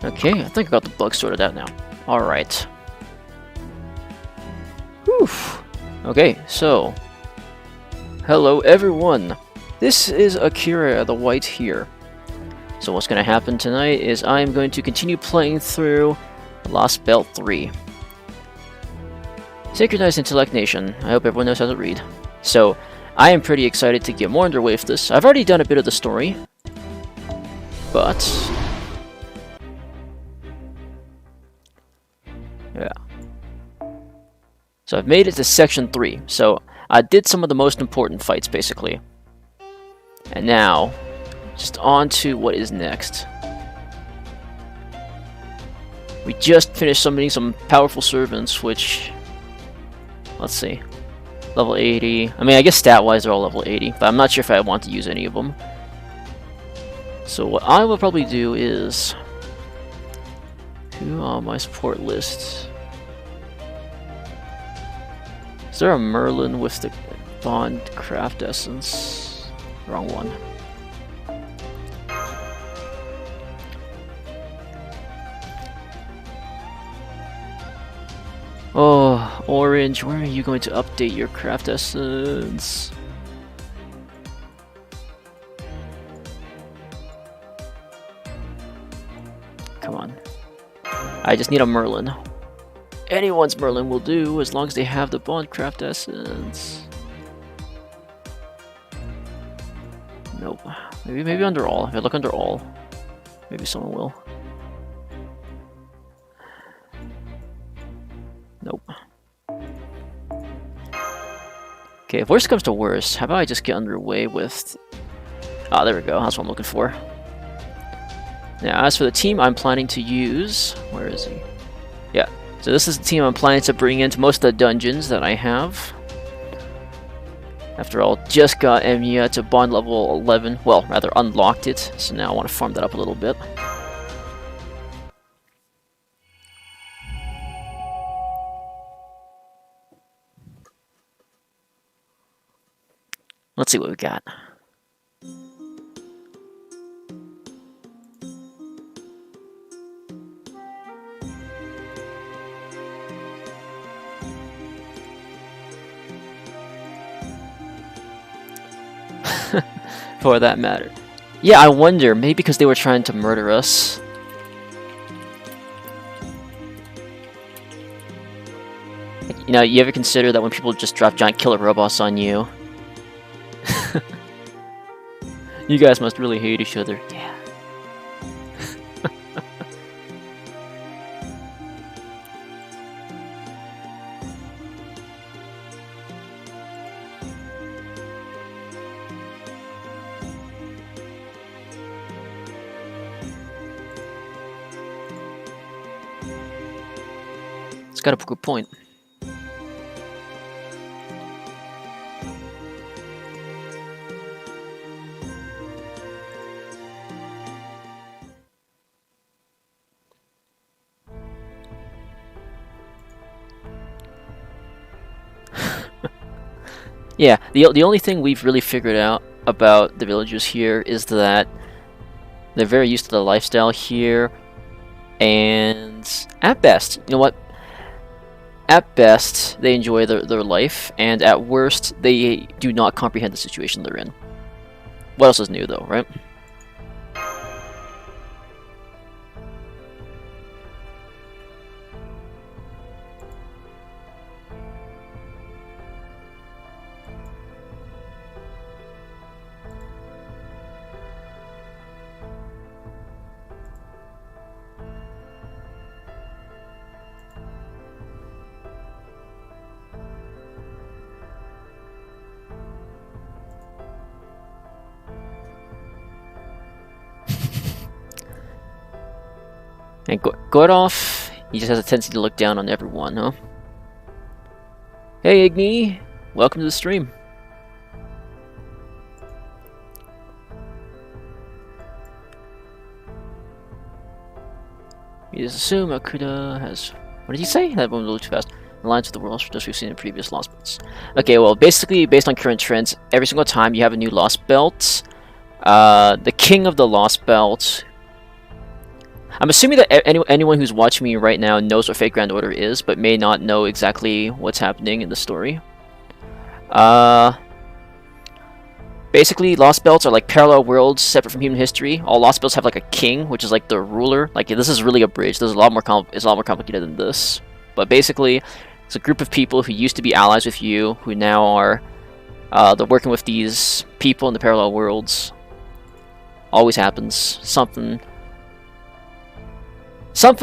Okay, I think I got the bug sorted out now. Alright. Whew. Okay, so... hello everyone! This is Akira the White here. So what's going to happen tonight is I'm going to continue playing through Lostbelt 3. Synchronized Intellect Nation. I hope everyone knows how to read. So, I am pretty excited to get more underway with this. I've already done a bit of the story, but... yeah. So I've made it to Section 3. So, I did some of the most important fights, basically. And now, just on to what is next. We just finished summoning some powerful servants, which... let's see. Level 80. I mean, I guess stat-wise they're all level 80, but I'm not sure if I want to use any of them. So what I will probably do is... who on my support list? Is there a Merlin with the Bond Craft Essence? Wrong one. Oh, Orange, where are you going to update your craft essence? Come on. I just need a Merlin. Anyone's Merlin will do, as long as they have the Bond craft essence. Nope. Maybe under all. If I look under all, maybe someone will. Nope. Okay, if worst comes to worst, how about I just get underway with... ah, there we go, that's what I'm looking for. Now, as for the team I'm planning to use... where is he? Yeah, so this is the team I'm planning to bring into most of the dungeons that I have. After all, just got Emiya to bond level 11, well, rather unlocked it, so now I want to farm that up a little bit. Let's see what we got. For that matter. Yeah, I wonder, maybe because they were trying to murder us. You know, you ever consider that when people just drop giant killer robots on you? You guys must really hate each other. Yeah. It's got a good point. Yeah, the only thing we've really figured out about the villagers here is that they're very used to the lifestyle here, and at best, you know what? At best, they enjoy their life, and at worst, they do not comprehend the situation they're in. What else is new, though, right? And Gordoff, he just has a tendency to look down on everyone, huh? Hey Igni, welcome to the stream. You just assume Akuda has... what did he say? That one was a little too fast. Aligns with the worlds just we've seen in previous Lostbelts. Okay, well, basically, based on current trends, every single time you have a new Lostbelt, the king of the Lostbelt I'm assuming that anyone who's watching me right now knows what Fate Grand Order is, but may not know exactly what's happening in the story. Basically, Lostbelts are like parallel worlds separate from human history. All Lostbelts have like a king, which is like the ruler. Like, this is really abridged. There's it's a lot more complicated than this. But basically, it's a group of people who used to be allies with you, who now are they're working with these people in the parallel worlds. Always happens. Something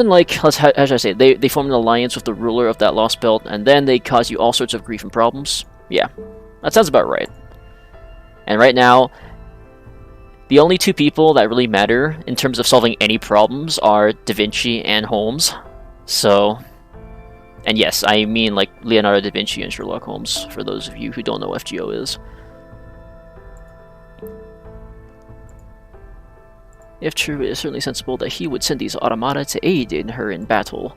like, how should I say, they form an alliance with the ruler of that Lost Belt, and then they cause you all sorts of grief and problems. Yeah, that sounds about right. And right now, the only two people that really matter in terms of solving any problems are Da Vinci and Holmes. So, and yes, I mean like Leonardo da Vinci and Sherlock Holmes, for those of you who don't know what FGO is. If true, it is certainly sensible that he would send these automata to aid in her in battle.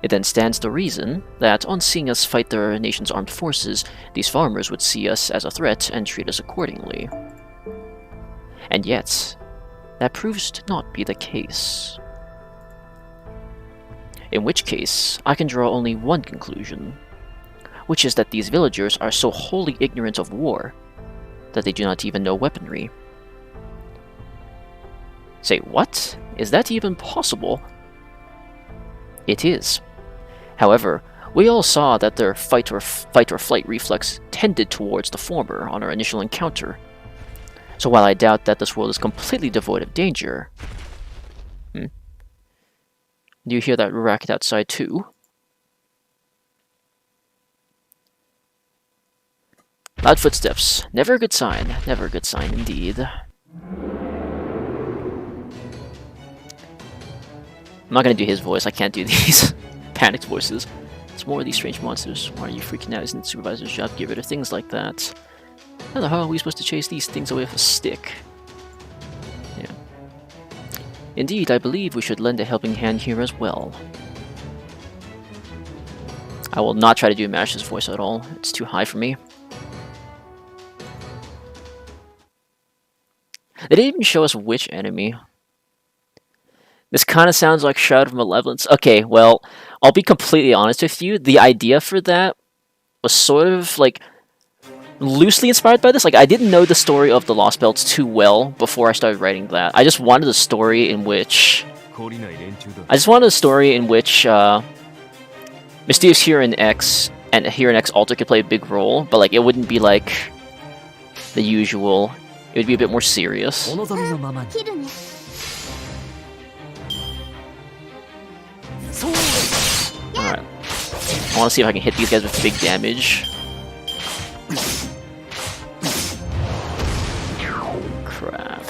It then stands to reason that, on seeing us fight their nation's armed forces, these farmers would see us as a threat and treat us accordingly. And yet, that proves to not be the case. In which case, I can draw only one conclusion, which is that these villagers are so wholly ignorant of war that they do not even know weaponry. Say, what? Is that even possible? It is. However, we all saw that their fight or flight reflex tended towards the former on our initial encounter. So while I doubt that this world is completely devoid of danger... Do you hear that racket outside too? Loud footsteps. Never a good sign. Never a good sign indeed. I'm not gonna do his voice, I can't do these panicked voices. It's more of these strange monsters. Why are you freaking out? Isn't the supervisor's job to get rid of things like that? How the hell are we supposed to chase these things away with a stick? Yeah. Indeed, I believe we should lend a helping hand here as well. I will not try to do Mash's voice at all. It's too high for me. They didn't even show us which enemy. This kind of sounds like Shroud of Malevolence. Okay, well, I'll be completely honest with you. The idea for that was sort of, like, loosely inspired by this. Like, I didn't know the story of the Lost Belts too well before I started writing that. I just wanted a story in which... Mysterious Hero X and Hero X Alter could play a big role, but, like, it wouldn't be, like, the usual. It would be a bit more serious. Alright. I want to see if I can hit these guys with big damage. Crap.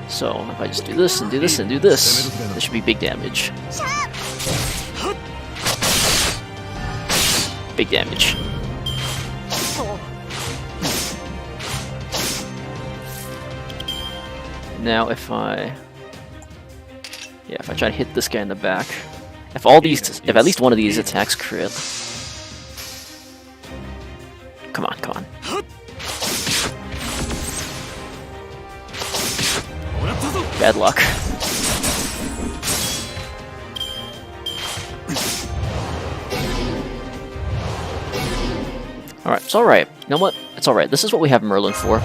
So, if I just do this and do this and do this, this should be big damage. Big damage. Now if I try to hit this guy in the back, if at least one of these attacks crit. Come on, come on. Bad luck. Alright, it's alright. You know what? It's alright. This is what we have Merlin for.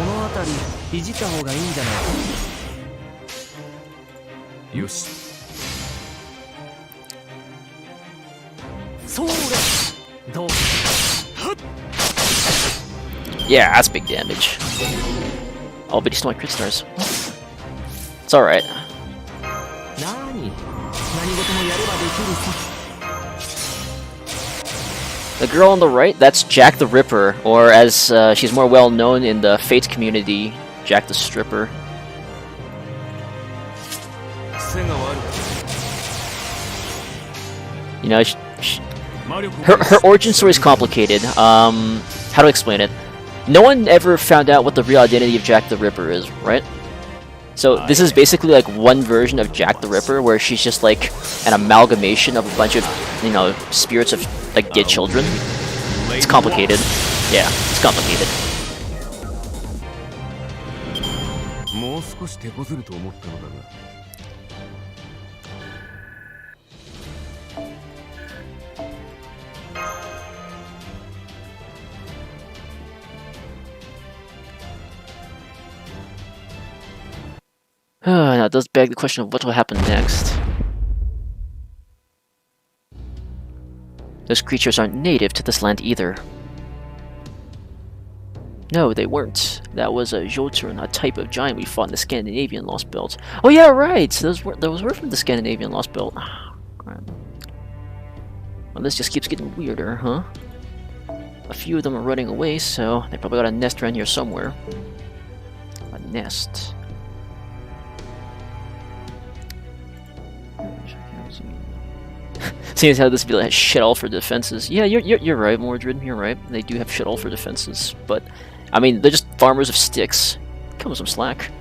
Yeah, that's big damage. Oh, but he's still like crit stars. It's alright. The girl on the right, that's Jack the Ripper, or as she's more well known in the Fate community, Jack the Stripper. You know, her origin story is complicated. How do I explain it? No one ever found out what the real identity of Jack the Ripper is, right? So this is basically like one version of Jack the Ripper, where she's just like an amalgamation of a bunch of, you know, spirits of like dead children. It's complicated. Yeah, it's complicated. Now it does beg the question of what will happen next. Those creatures aren't native to this land either. No, they weren't. That was a Jotun, a type of giant we fought in the Scandinavian Lostbelt. Oh yeah, right! Those were from the Scandinavian Lostbelt. Well, this just keeps getting weirder, huh? A few of them are running away, so they probably got a nest around here somewhere. A nest. Seeing as how this village has shit all for defenses. Yeah, you're right, Mordred. You're right. They do have shit all for defenses, but I mean, they're just farmers of sticks. Come with some slack.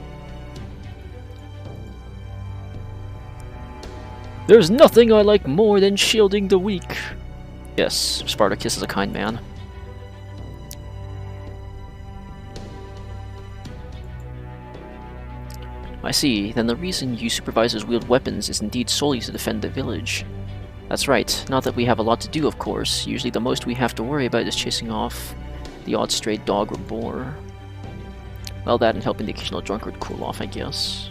There's nothing I like more than shielding the weak. Yes, Spartacus is a kind man. I see. Then the reason you supervisors wield weapons is indeed solely to defend the village. That's right. Not that we have a lot to do, of course. Usually the most we have to worry about is chasing off the odd stray dog or boar. Well, that and helping the occasional drunkard cool off, I guess.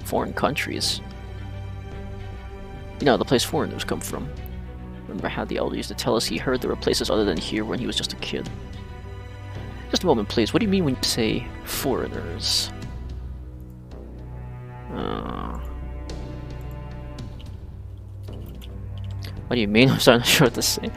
Foreign countries. You know, the place foreigners come from. Remember how the elder used to tell us he heard there were places other than here when he was just a kid? Just a moment, please. What do you mean when you say foreigners? What do you mean? I'm sorry, I'm not sure what to say.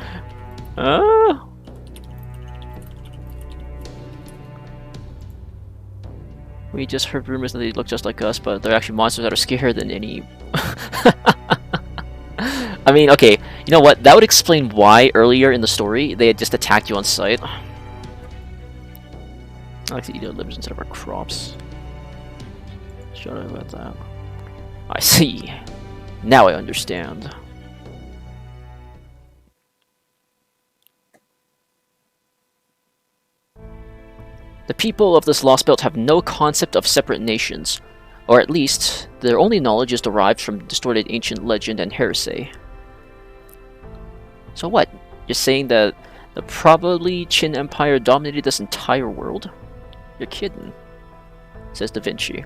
We just heard rumors that they look just like us, but they're actually monsters that are scarier than any... I mean, okay, you know what? That would explain why earlier in the story they had just attacked you on sight. I like to eat our livers instead of our crops. Shut up about that. I see. Now I understand. The people of this Lostbelt have no concept of separate nations, or at least, their only knowledge is derived from distorted ancient legend and heresy. So what? You're saying that the probably Qin Empire dominated this entire world? You're kidding, says Da Vinci.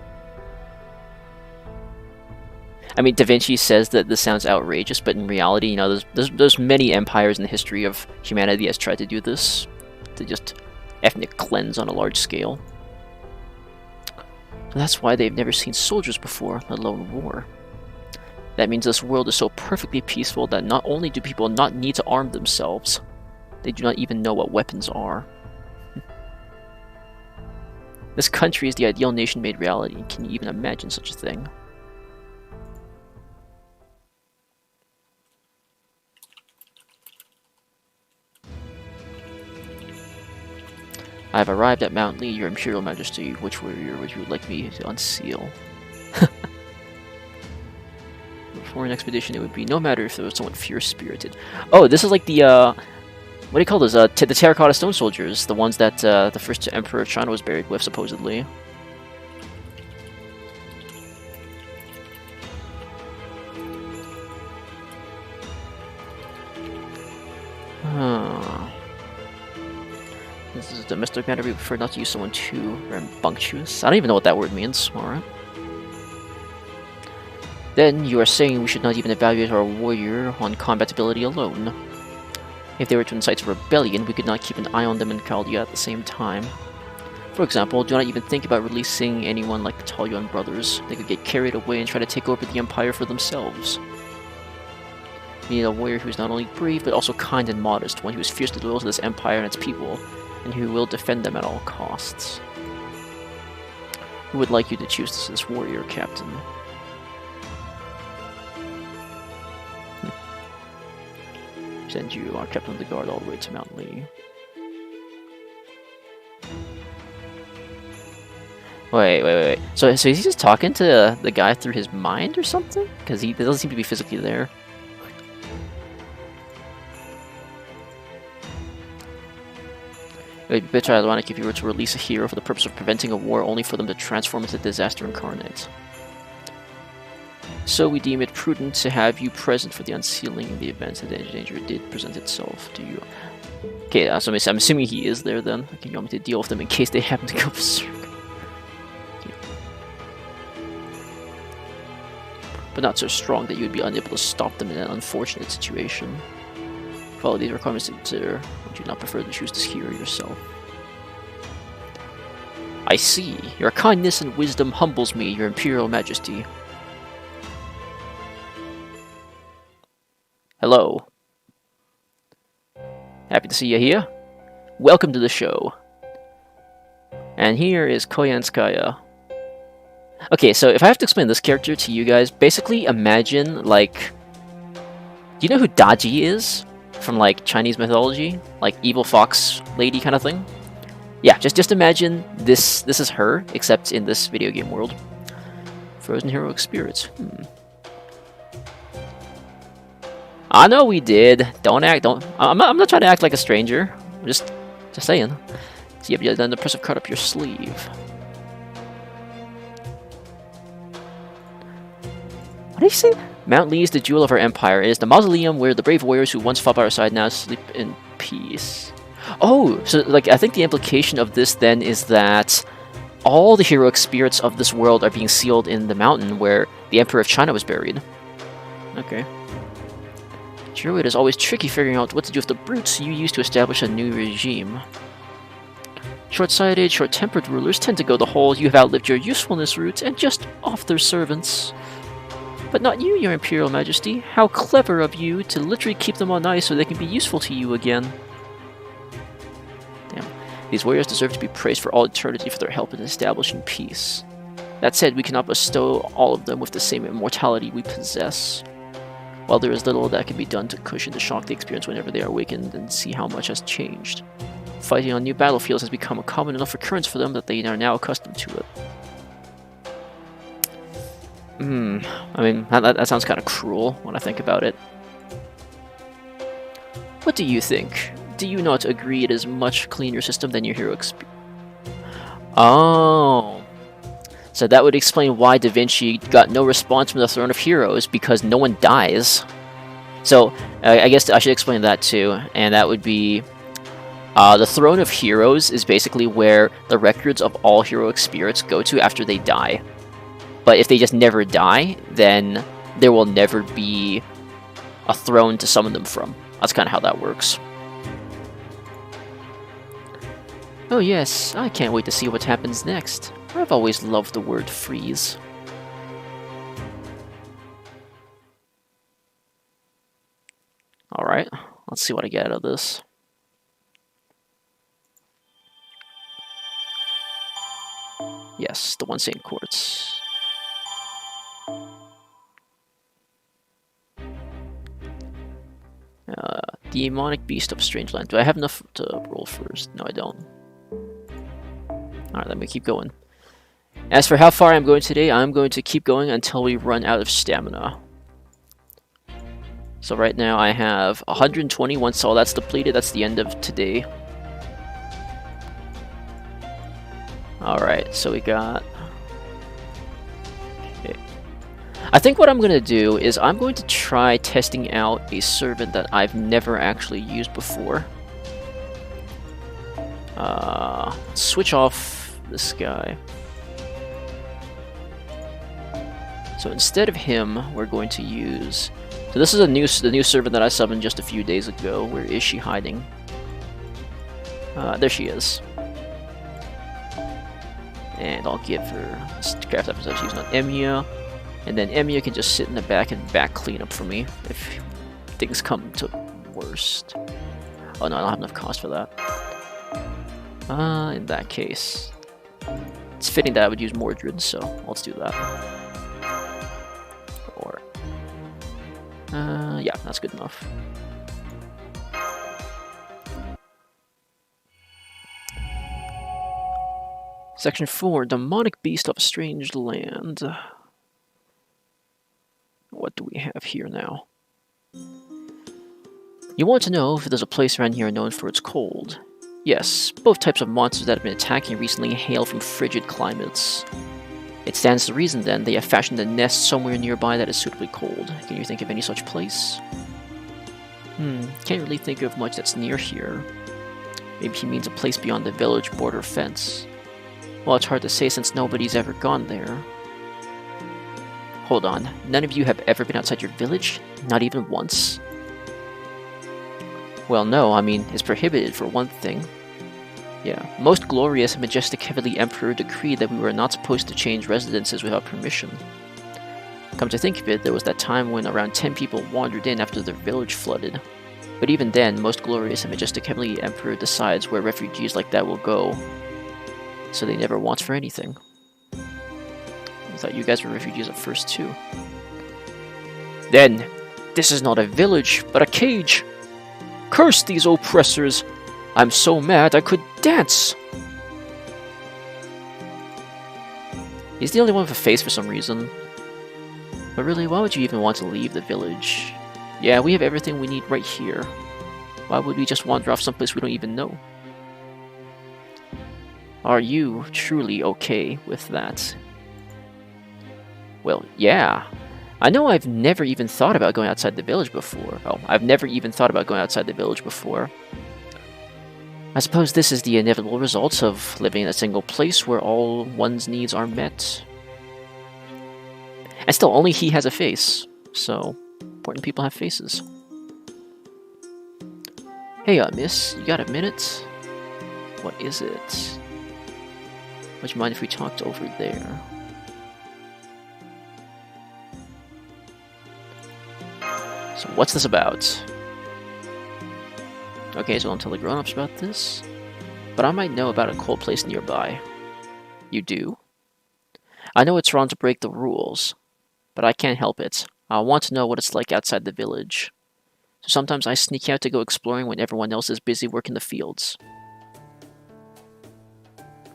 I mean, Da Vinci says that this sounds outrageous, but in reality, you know, there's many empires in the history of humanity that's tried to do this, to just ethnic cleanse on a large scale. And that's why they've never seen soldiers before, let alone war. That means this world is so perfectly peaceful that not only do people not need to arm themselves, they do not even know what weapons are. This country is the ideal nation-made reality. Can you even imagine such a thing? I have arrived at Mount Lee, your Imperial Majesty. Which warrior would you like me to unseal? For an expedition, it would be no matter if there was someone fierce-spirited. Oh, this is like the, what do you call those? The Terracotta Stone Soldiers. The ones that the first Emperor of China was buried with, supposedly. This is a domestic matter. We prefer not to use someone too rambunctious. I don't even know what that word means. Alright. Then you are saying we should not even evaluate our warrior on combat ability alone. If they were to incite a rebellion, we could not keep an eye on them in Chaldea at the same time. For example, do not even think about releasing anyone like the Talyuan brothers. They could get carried away and try to take over the Empire for themselves. We need a warrior who is not only brave, but also kind and modest, one who is fiercely loyal to this Empire and its people, and who will defend them at all costs. Who would like you to choose this warrior, Captain? Send you, our Captain of the Guard, all the way to Mount Lee. Wait. So is he just talking to the guy through his mind or something? Because he doesn't seem to be physically there. It would be better ironic if you were to release a hero for the purpose of preventing a war, only for them to transform into disaster incarnate. So we deem it prudent to have you present for the unsealing in the event that danger did present itself to you. Okay, so I'm assuming he is there then. Okay, you want me to deal with them in case they happen to go berserk. Okay. But not so strong that you would be unable to stop them in an unfortunate situation. Follow these requirements to consider. Would you not prefer to choose this hero yourself? I see. Your kindness and wisdom humbles me, your Imperial Majesty. Hello. Happy to see you here. Welcome to the show. And here is Koyanskaya. Okay, so if I have to explain this character to you guys, basically imagine, like... Do you know who Daji is? From, like, Chinese mythology? Like, evil fox lady kind of thing? Yeah, just imagine this is her, except in this video game world. Frozen heroic spirits. I know we did. I'm not trying to act like a stranger. I'm just saying. So you have done the impressive cut up your sleeve. What did he say? Mount Lee is the jewel of our empire. It is the mausoleum where the brave warriors who once fought by our side now sleep in peace. Oh, so like I think the implication of this then is that all the heroic spirits of this world are being sealed in the mountain where the Emperor of China was buried. Okay. Sure, it is always tricky figuring out what to do with the brutes you use to establish a new regime. Short-sighted, short-tempered rulers tend to go the whole "you have outlived your usefulness" route and just off their servants. But not you, your Imperial Majesty. How clever of you to literally keep them on ice so they can be useful to you again. Damn. These warriors deserve to be praised for all eternity for their help in establishing peace. That said, we cannot bestow all of them with the same immortality we possess. While there is little that can be done to cushion the shock they experience whenever they are awakened and see how much has changed. Fighting on new battlefields has become a common enough occurrence for them that they are now accustomed to it. I mean, that sounds kind of cruel when I think about it. What do you think? Do you not agree it is a much cleaner system than your hero experience? Oh. So that would explain why Da Vinci got no response from the Throne of Heroes, because no one dies. So, I guess I should explain that too, and that would be... the Throne of Heroes is basically where the records of all heroic spirits go to after they die. But if they just never die, then there will never be a throne to summon them from. That's kind of how that works. Oh yes, I can't wait to see what happens next. I've always loved the word freeze. Alright, let's see what I get out of this. Yes, the 1 Saint Quartz. Demonic Beast of Strange Land. Do I have enough to roll first? No, I don't. Alright, let me keep going. As for how far I'm going today, I'm going to keep going until we run out of stamina. So right now I have 120. Once all that's depleted, that's the end of today. Alright, so we got... Okay. I think what I'm going to do is I'm going to try testing out a servant that I've never actually used before. Switch off this guy. So instead of him, we're going to use... So this is the new servant that I summoned just a few days ago. Where is she hiding? There she is. And I'll give her craft episode using on Emiya. And then Emiya can just sit in the back and back clean up for me if things come to worst. Oh no, I don't have enough cost for that. In that case, it's fitting that I would use Mordred, so let's do that. Or, yeah, that's good enough. Section 4, Demonic Beast of a Strange Land. What do we have here now? You want to know if there's a place around here known for its cold. Yes, both types of monsters that have been attacking recently hail from frigid climates. It stands to reason, then, they have fashioned a nest somewhere nearby that is suitably cold. Can you think of any such place? Can't really think of much that's near here. Maybe he means a place beyond the village border fence. Well, it's hard to say since nobody's ever gone there. Hold on, none of you have ever been outside your village? Not even once? Well, no, I mean, it's prohibited for one thing. Yeah, most glorious and majestic Heavenly Emperor decreed that we were not supposed to change residences without permission. Come to think of it, there was that time when around 10 people wandered in after their village flooded. But even then, most glorious and majestic Heavenly Emperor decides where refugees like that will go. So they never want for anything. I thought you guys were refugees at first too. Then, this is not a village, but a cage! Curse these oppressors! I'm so mad I could dance! He's the only one with a face for some reason. But really, why would you even want to leave the village? Yeah, we have everything we need right here. Why would we just wander off someplace we don't even know? Are you truly okay with that? Well, yeah. I know I've never even thought about going outside the village before. Oh, I've never even thought about going outside the village before. I suppose this is the inevitable result of living in a single place where all one's needs are met. And still, only he has a face, so important people have faces. Hey, miss, you got a minute? What is it? Would you mind if we talked over there? So what's this about? Okay, so don't tell the grown-ups about this. But I might know about a cold place nearby. You do? I know it's wrong to break the rules, but I can't help it. I want to know what it's like outside the village. So sometimes I sneak out to go exploring when everyone else is busy working the fields.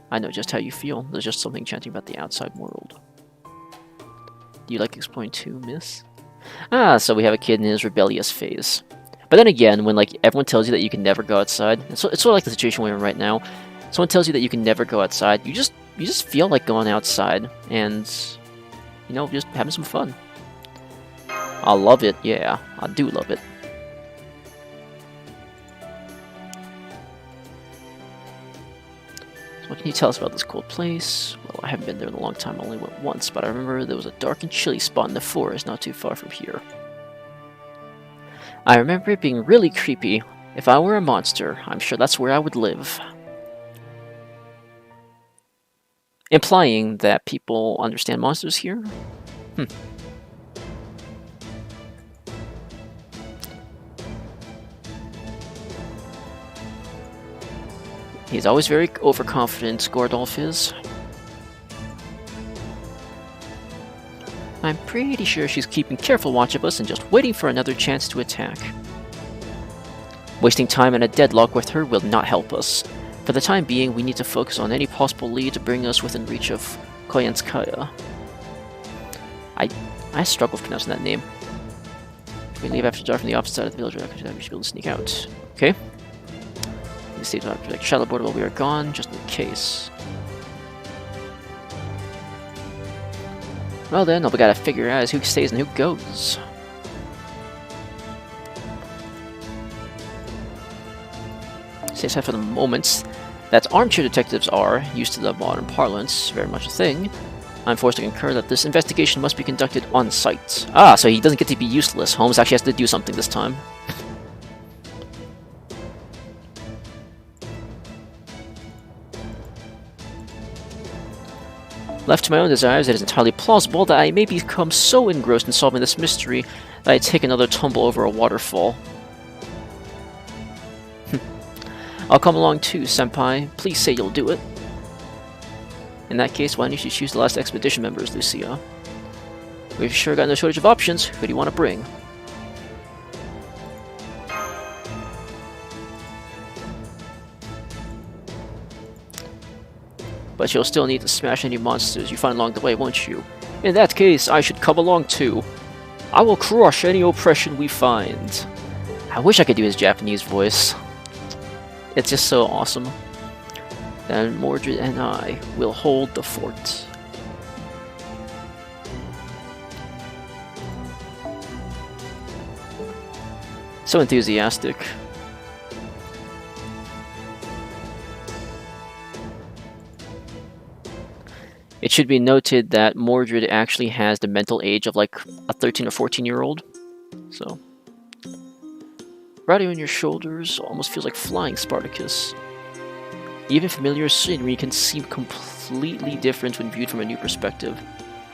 I know just how you feel. There's just something chanting about the outside world. Do you like exploring too, miss? Ah, so we have a kid in his rebellious phase. But then again, when like everyone tells you that you can never go outside, it's sort of like the situation we're in right now. Someone tells you that you can never go outside, you just feel like going outside and, you know, just having some fun. I love it, yeah, I do love it. So what can you tell us about this cold place? Well, I haven't been there in a long time, I only went once, but I remember there was a dark and chilly spot in the forest not too far from here. I remember it being really creepy. If I were a monster, I'm sure that's where I would live. Implying that people understand monsters here? He's always very overconfident, Gordolf is. I'm pretty sure she's keeping careful watch of us and just waiting for another chance to attack. Wasting time in a deadlock with her will not help us. For the time being, we need to focus on any possible lead to bring us within reach of Koyanskaya. I struggle with pronouncing that name. If we leave after dark from the opposite side of the village, we should be able to sneak out. Okay. We stay to protect shadow border while we are gone, just in case. Well then, all we gotta figure out is who stays and who goes. Stay aside for the moment that armchair detectives are, used to the modern parlance, very much a thing. I'm forced to concur that this investigation must be conducted on site. Ah, so he doesn't get to be useless. Holmes actually has to do something this time. Left to my own desires, it is entirely plausible that I may become so engrossed in solving this mystery that I take another tumble over a waterfall. I'll come along too, Senpai. Please say you'll do it. In that case, why don't you choose the last expedition members, Lucia? We've sure got no shortage of options. Who do you want to bring? But you'll still need to smash any monsters you find along the way, won't you? In that case, I should come along too. I will crush any oppression we find. I wish I could do his Japanese voice. It's just so awesome. Then Mordred and I will hold the fort. So enthusiastic. It should be noted that Mordred actually has the mental age of like a 13 or 14-year-old. So, riding on your shoulders almost feels like flying, Spartacus. Even familiar scenery can seem completely different when viewed from a new perspective.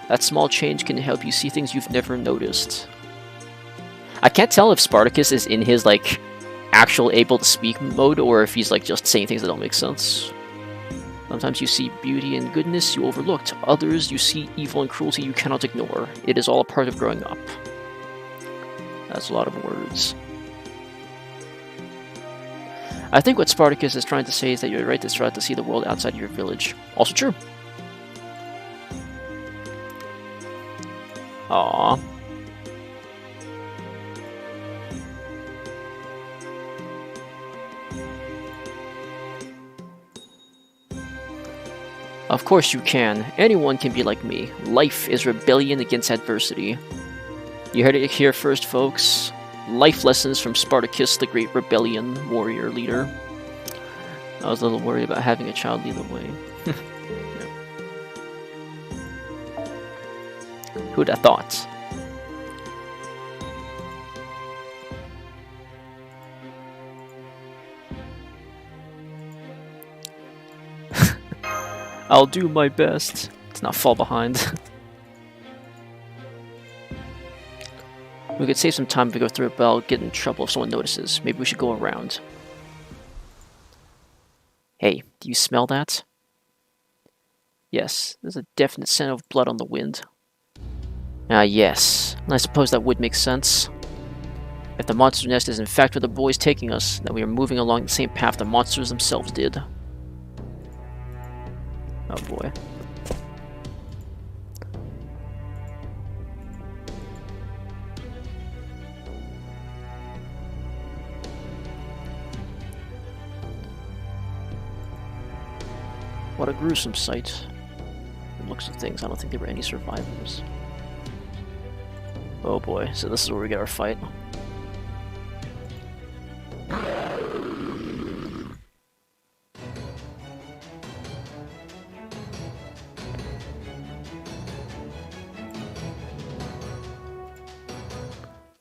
That small change can help you see things you've never noticed. I can't tell if Spartacus is in his like actual able to speak mode or if he's like just saying things that don't make sense. Sometimes you see beauty and goodness you overlooked. Others you see evil and cruelty you cannot ignore. It is all a part of growing up. That's a lot of words. I think what Spartacus is trying to say is that you're right to try to see the world outside your village. Also true. Aww. Of course you can. Anyone can be like me. Life is rebellion against adversity. You heard it here first, folks. Life lessons from Spartacus, the great rebellion warrior leader. I was a little worried about having a child lead the way. Yeah. Who'd have thought? I'll do my best to not fall behind. We could save some time if we go through a bell, get in trouble if someone notices. Maybe we should go around. Hey, do you smell that? Yes, there's a definite scent of blood on the wind. Ah, yes. I suppose that would make sense. If the monster nest is in fact where the boy's taking us, then we are moving along the same path the monsters themselves did. Oh boy. What a gruesome sight. From the looks of things, I don't think there were any survivors. Oh boy, so this is where we get our fight.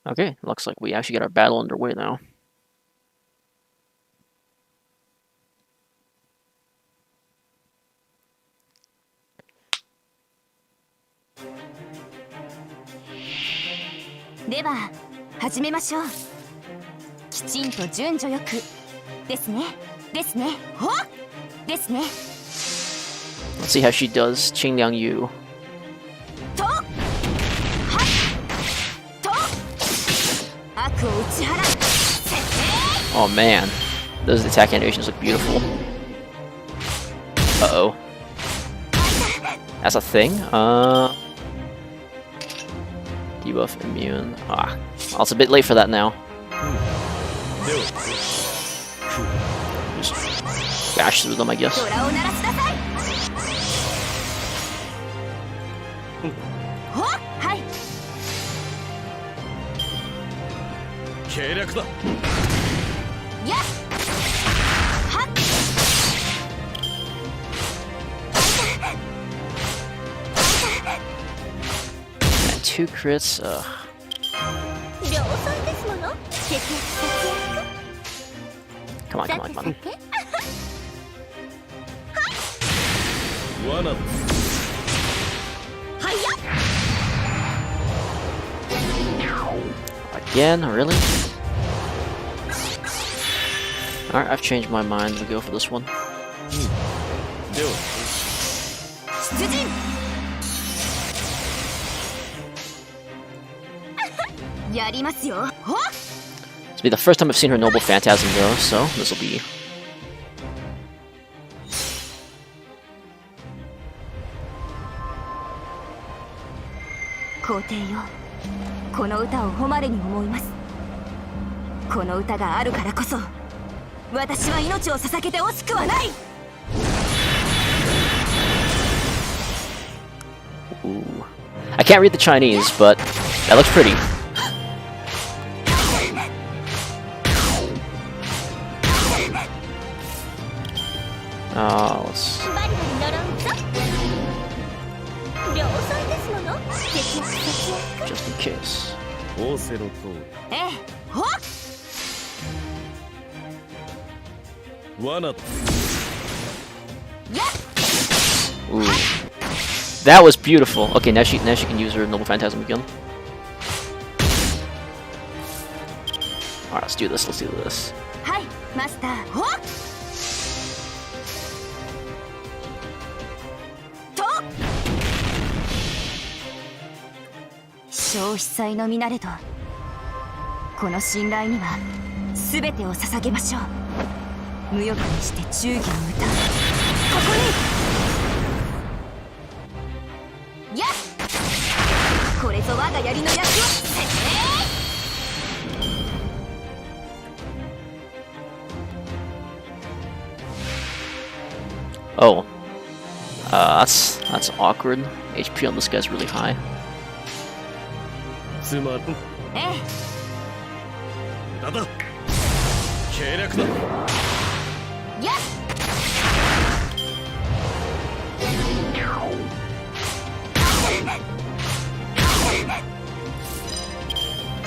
Okay, looks like we actually got our battle underway now. Let's see how she does, Qingliang Yu. Oh man, those attack animations look beautiful. Uh-oh. That's a thing? Debuff immune. Ah, well, it's a bit late for that now. Just bash through them, I guess. And 2 crits, ugh. Come on, come on, come on. Again? Really? Alright, I've changed my mind to go for this one. Do it. This will be the first time I've seen her Noble Phantasm though, so this will be... 皇帝よ、この歌を誉れに思います。この歌があるからこそ私は命を捧げて惜しくはない。 Ooh. I can't read the Chinese, but that looks pretty. Let's... just in case. オーセロトええ、ほっ、罠だ。やっ、 Ooh. That was beautiful. Okay, now she can use her Noble Phantasm again. Alright, let's do this. Let's do this. はい、マスター。ほっと、消費祭の身なれど、この信頼には全てを捧げましょう。無欲にして忠義の歌、ここに。やっ、これぞ我が槍の役を。Oh. That's awkward. HP on this guy's really high. つまり、ええ、だだ。計略だ。やっ、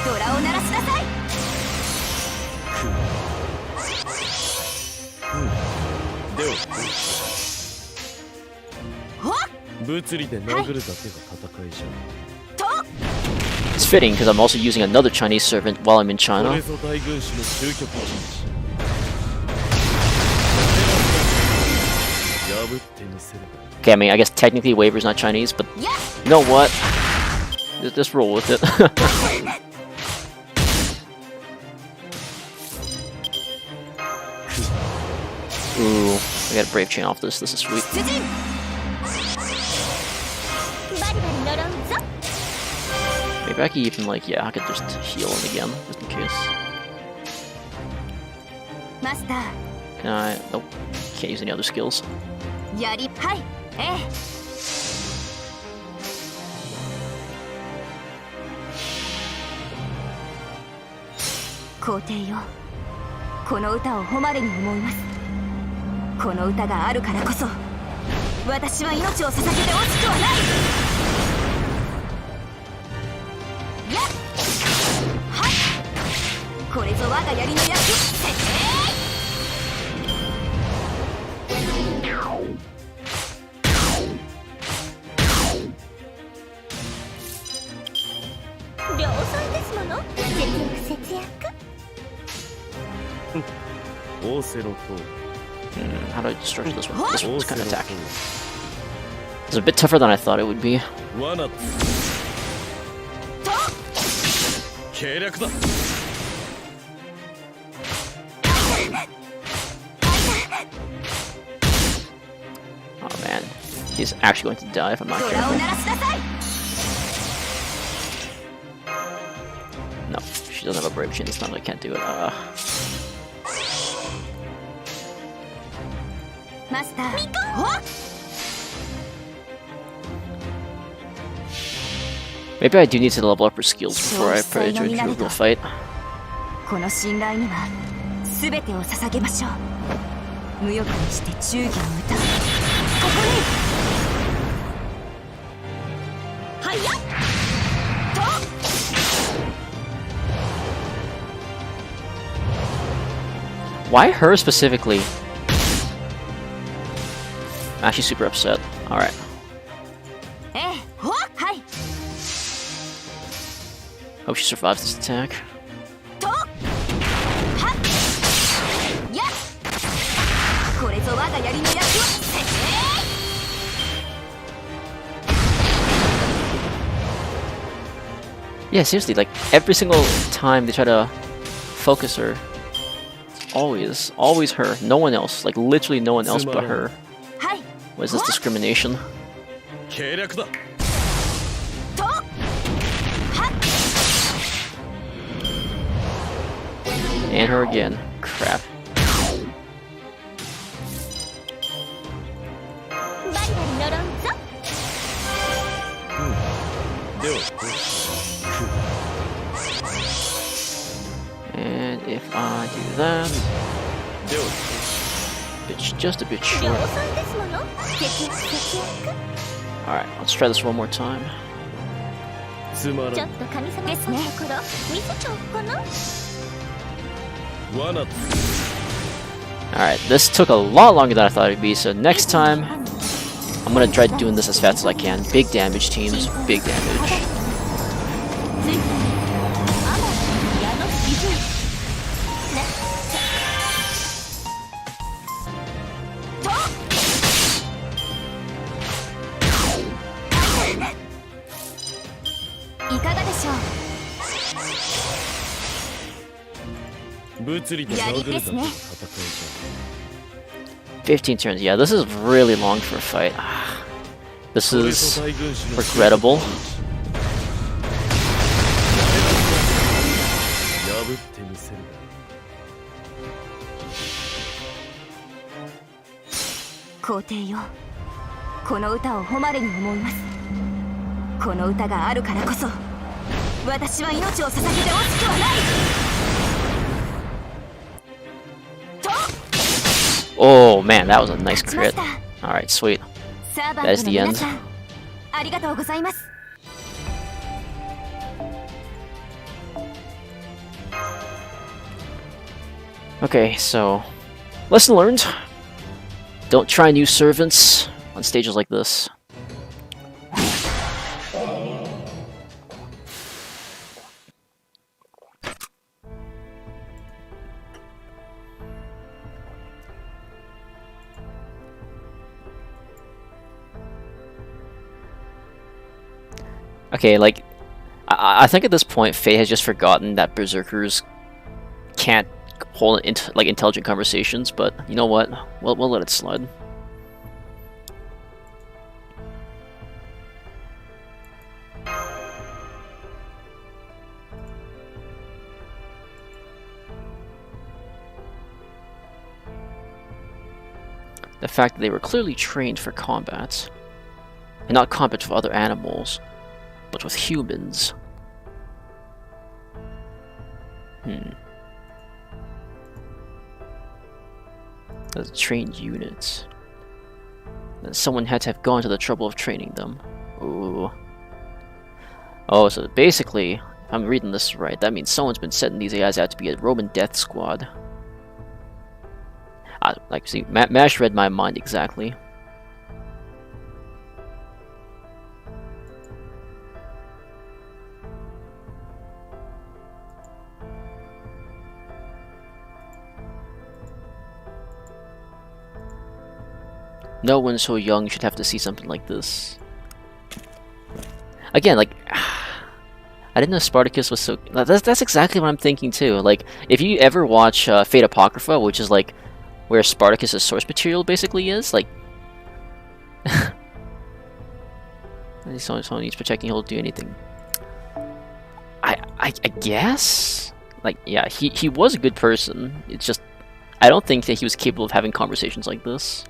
ドラを鳴らしなさい。では、ほっ物理で殴るだけが戦いじゃ。と、 It's fitting because I'm also using another Chinese servant while I'm in こ China. れぞ大軍師の究極人士。破ってみせれば。 Okay, I mean, I guess technically Waver's not Chinese, but やっ、 you know what? Just roll with it. Ooh, I got a Brave Chain off this. This is sweet. 出陣。バリバリ呪うぞ。 Maybe I could even, like, yeah, I could just heal him again, just in case. マスター、 Can I? Nope. Can't use any other skills. 槍、はい、ええ。皇帝よ、この歌を誉れに思います。この歌があるからこそ私は命を捧げて惜しくはない。やっ、はい、これぞ我が槍の役。量産ですもの。節約節約。オーセロト How do I structure this one? This オー one's セ kind ロ of ト attack. It's a bit tougher than I thought it would be. 罠だ。計略だ。 Oh man, he's actually going to die if I'm not ドラを careful. 鳴らしなさい。 No, she doesn't have a Brave Chain this time. I can't do it. マスター、ほっ、 Maybe I do need to level up her skills before I put her into a real fight. この信頼には全てを捧げましょう。無欲にして忠義の歌、ここに。はいやっと、 Why her specifically? Ah, she's super upset. Alright. ええ、ほっ、はい、 Hope she survives this attack. と、はっ、やっ、これぞ我が槍の役を。 Yeah, seriously, like every single time they try to focus her, it's always her. No one else. Like literally no one else but her. はい、 What is this discrimination? 計略だ。と、And her again. Crap. バリバリ呪うぞ。では And if I do that, では it's just a bit 量 short. 産ですもの。節約節約。 Alright, let's try this one more time. つまらんちょっと神様ですね。ところ見せちゃおうかな。罠 Alright, this took a lot longer than I thought it'd be, so next time I'm gonna try doing this as fast as I can. Big damage teams, big damage. ついてアモン矢の基準。ね。と。いかがでしょう。物理とバグルだと戦いじゃ 15 turns, yeah, this is really long for a fight. This これ is ぞ大軍師の regrettable. 破ってみせる。皇帝よ、この歌を誉れに思います。この歌があるからこそ私は命を捧げて惜しくはない。 Oh man, that was a nice 勝ちま crit. した。 Alright, sweet. サーバ That ン is トの the 皆 end. さん、ありがとうございます。 Okay, so lesson learned. Don't try new servants on stages like this. Okay, like, I think at this point, Faye has just forgotten that Berserkers can't hold intelligent conversations, but you know what? We'll let it slide. The fact that they were clearly trained for combat, and not combat with other animals, but with humans. As trained units. Then someone had to have gone to the trouble of training them. Ooh. Oh, so basically, if I'm reading this right, that means someone's been setting these guys out to be a Roman death squad. Like, see, Mash read my mind exactly. No one so young should have to see something like this. Again, like, I didn't know Spartacus was so... That's exactly what I'm thinking too. Like, if you ever watch Fate Apocrypha, which is like where Spartacus' source material basically is, like... someone needs protecting, he'll do anything. I guess? Like, yeah, he was a good person. It's just, I don't think that he was capable of having conversations like this.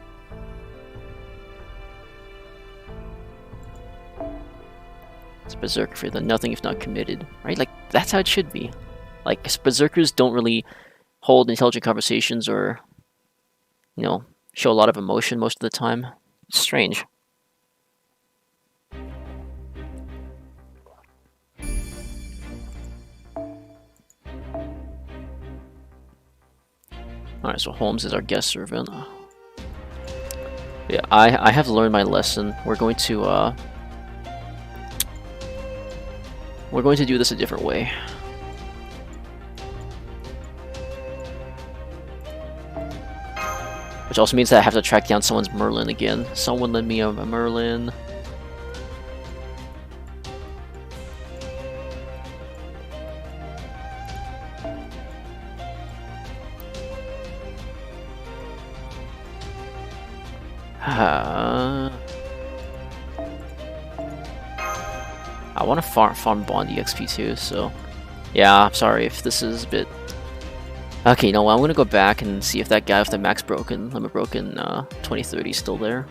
It's Berserker for the nothing if not committed, right? Like, that's how it should be. Like, Berserkers don't really hold intelligent conversations or, you know, show a lot of emotion most of the time. It's strange. Alright, so Holmes is our guest servant. Yeah, I have learned my lesson. We're going to do this a different way. Which also means that I have to track down someone's Merlin again. Someone lend me a Merlin. I want to farm Bond EXP too, so yeah, I'm sorry if this is a bit Okay, you know what? I'm gonna go back and see if that guy with the limit broken 2030 is still there.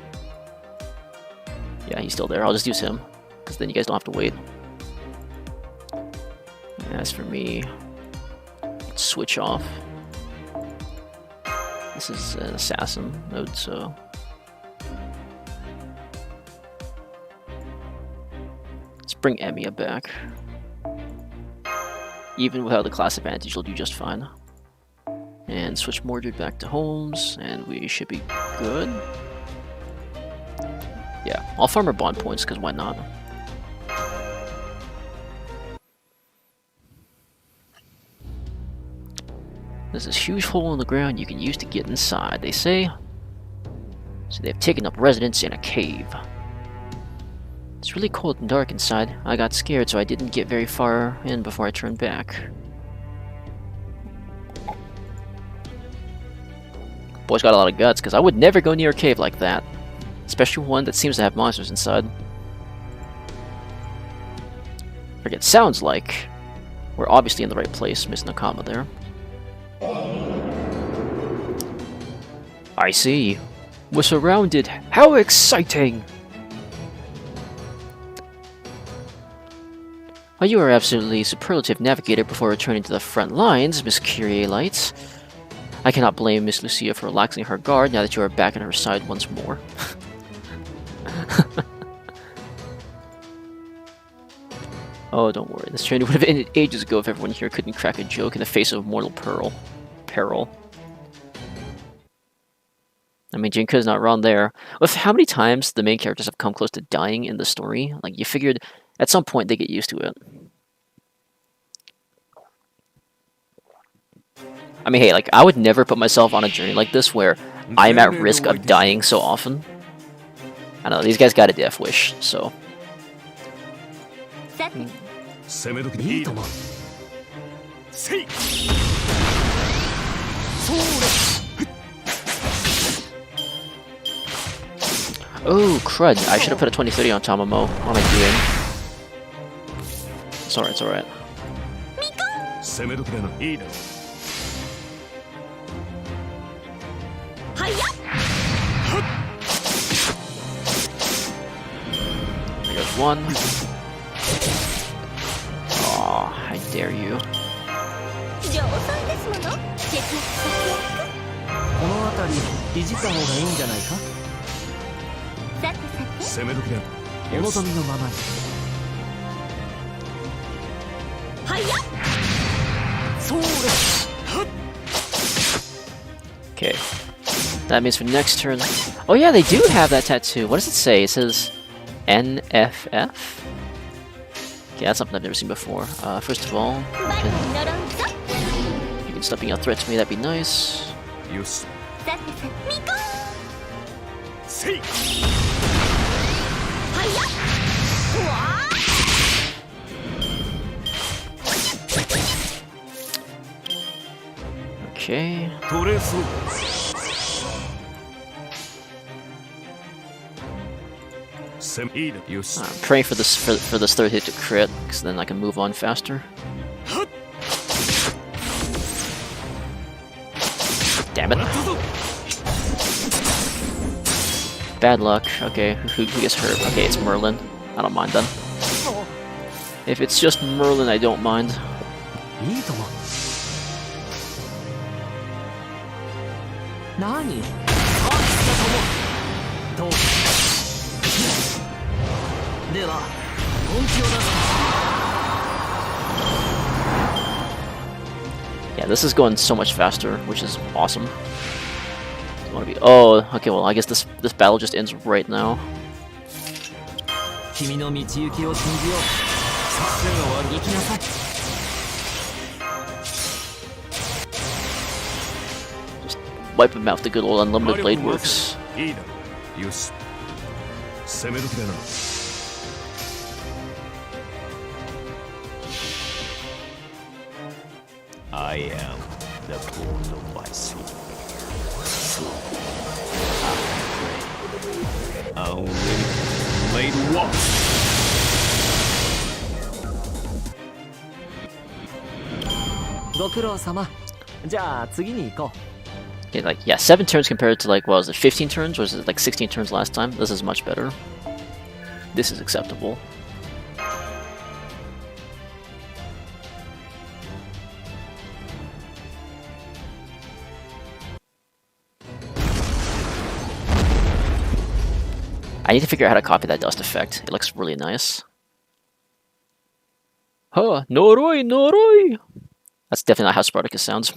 Yeah, he's still there. I'll just use him, because then you guys don't have to wait. As for me, let's switch off. This is an assassin mode, so... Let's bring Emiya back. Even without the class advantage, you'll do just fine. And switch Mordred back to Holmes, and we should be good. Yeah, I'll farm our bond points, because why not? There's this huge hole in the ground you can use to get inside, they say. So they've taken up residence in a cave. It's really cold and dark inside. I got scared, so I didn't get very far in before I turned back. Boy's got a lot of guts, because I would never go near a cave like that. Especially one that seems to have monsters inside. Forget, sounds like we're obviously in the right place, missing a comma there. I see. We're surrounded. How exciting! Well, you are absolutely superlative navigator before returning to the front lines, Miss Kyrie Lights. I cannot blame Miss Lucia for relaxing her guard now that you are back on her side once more. Oh, don't worry. This training would have ended ages ago if everyone here couldn't crack a joke in the face of mortal peril. I mean, Jinka's not wrong there. With how many times the main characters have come close to dying in the story, like, you figured at some point they get used to it. I mean, hey, like, I would never put myself on a journey like this where I'm at risk of dying so often. I don't know, these guys got a death wish, so... Oh, crud. I should have put a 2030 on Tamamo. What am I doing? It's alright, it's alright. There goes one. Aw, I dare you. Okay. That means for next turn... Oh yeah, they do have that tattoo. What does it say? It says... NFF? Okay, that's something I've never seen before. First of all... You can stop being a threat to me, that'd be nice. Okay. I'm praying for this for this third hit to crit, because then I can move on faster. Damn it! Bad luck. Okay, who gets hurt? Okay, it's Merlin. I don't mind then. If it's just Merlin, I don't mind. Yeah, this is going so much faster, which is awesome. Oh, okay, well, I guess this battle just ends right now. Just wipe him out with the good old unlimited blade works. I am the port of my sea. Only made what? じゃあ次に行こう。 Okay, like, yeah, 7 turns compared to, like, what was it, 15 turns? Or was it, like, 16 turns last time? This is much better. This is acceptable. I need to figure out how to copy that dust effect. It looks really nice. Huh, Noroi, Noroi! That's definitely not how Spartacus sounds.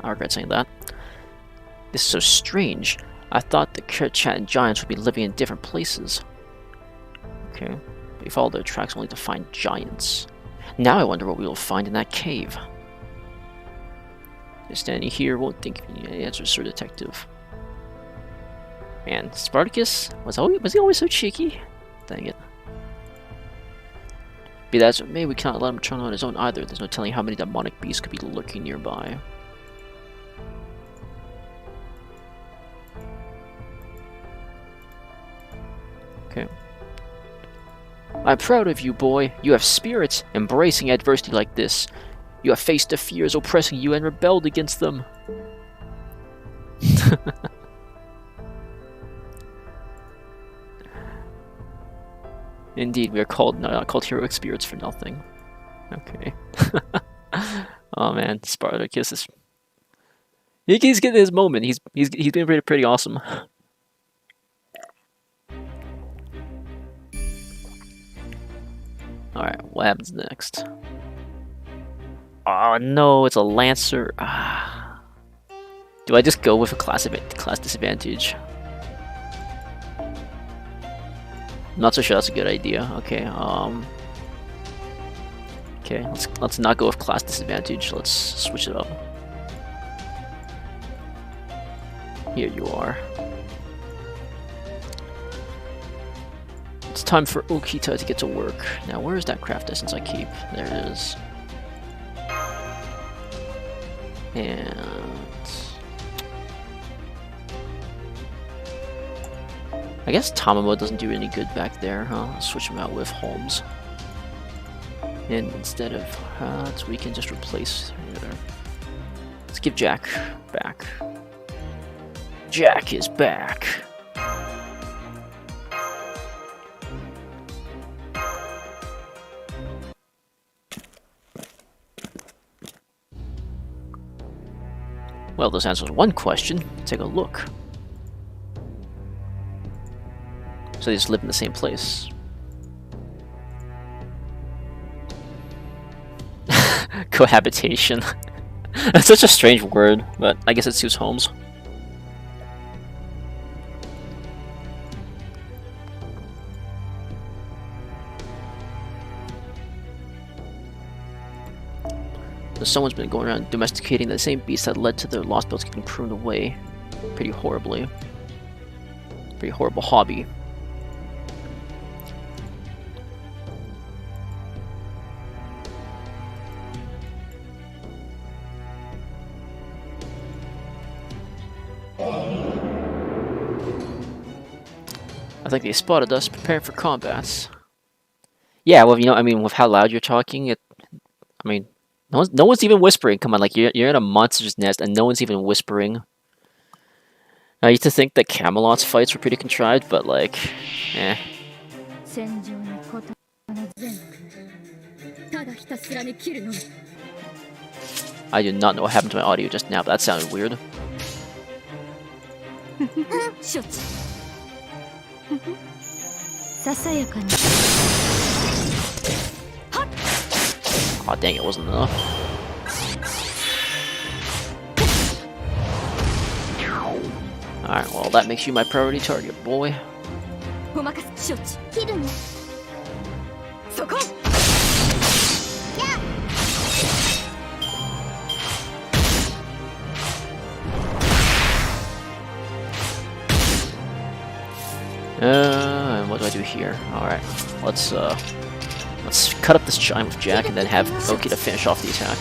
I regret saying that. This is so strange. I thought the Kerchat and giants would be living in different places. Okay, we follow their tracks only to find giants. Now I wonder what we will find in that cave. Just standing here, won't think of any answers, Sir Detective. Man, Spartacus was he always so cheeky? Dang it. Be that as it may, we cannot let him turn on his own either. There's no telling how many demonic beasts could be lurking nearby. Okay. I'm proud of you, boy. You have spirit, embracing adversity like this. You have faced the fears oppressing you and rebelled against them. Indeed, we are not called heroic spirits for nothing. Okay. Oh man, Spartacus is... He's getting his moment. He's been pretty awesome. Alright, what happens next? Oh no, it's a Lancer. Ah. Do I just go with a class disadvantage? I'm not so sure that's a good idea. Okay, okay, let's not go with class disadvantage. Let's switch it up. Here you are. It's time for Okita to get to work. Now, where is that craft essence I keep? There it is. And... I guess Tamamo doesn't do any good back there, huh? I'll switch him out with Holmes. And instead of... we can just replace... Let's give Jack back. Jack is back! Well, this answers one question. Take a look. So they just live in the same place. Cohabitation. That's such a strange word, but I guess it suits Holmes. So someone's been going around domesticating the same beast that led to their Lostbelts getting pruned away. Pretty horribly. Pretty horrible hobby. I think they spotted us, preparing for combats. Yeah, well, you know, I mean, with how loud you're talking, I mean, no one's even whispering. Come on, like, you're in a monster's nest, and no one's even whispering. I used to think that Camelot's fights were pretty contrived, but, like, eh. I do not know what happened to my audio just now, but that sounded weird. Aw, dang, it wasn't enough. Alright, well, that makes you my priority target, boy. And what do I do here? Alright, let's cut up this chime with Jack and then have Okita finish off the attack.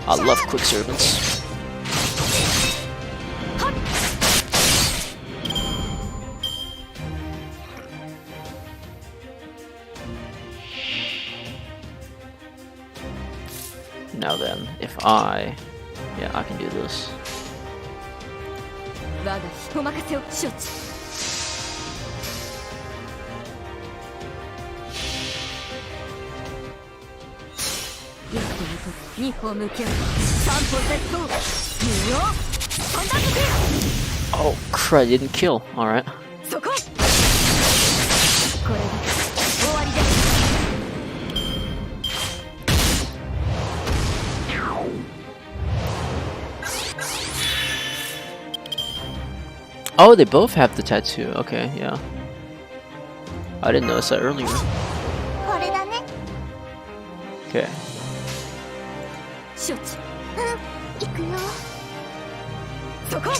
I love quick servants. Now Yeah, I can do this. 我がお任せを承知。一歩向こう、二歩向け、三歩絶倒。無用。三段抜け。 Oh, crud! Didn't kill. All right. そこ。これで終わりです。 Oh, they both have the tattoo. Okay, yeah. I didn't notice that earlier. これだね。 Okay. 承知。行くよ。そこ。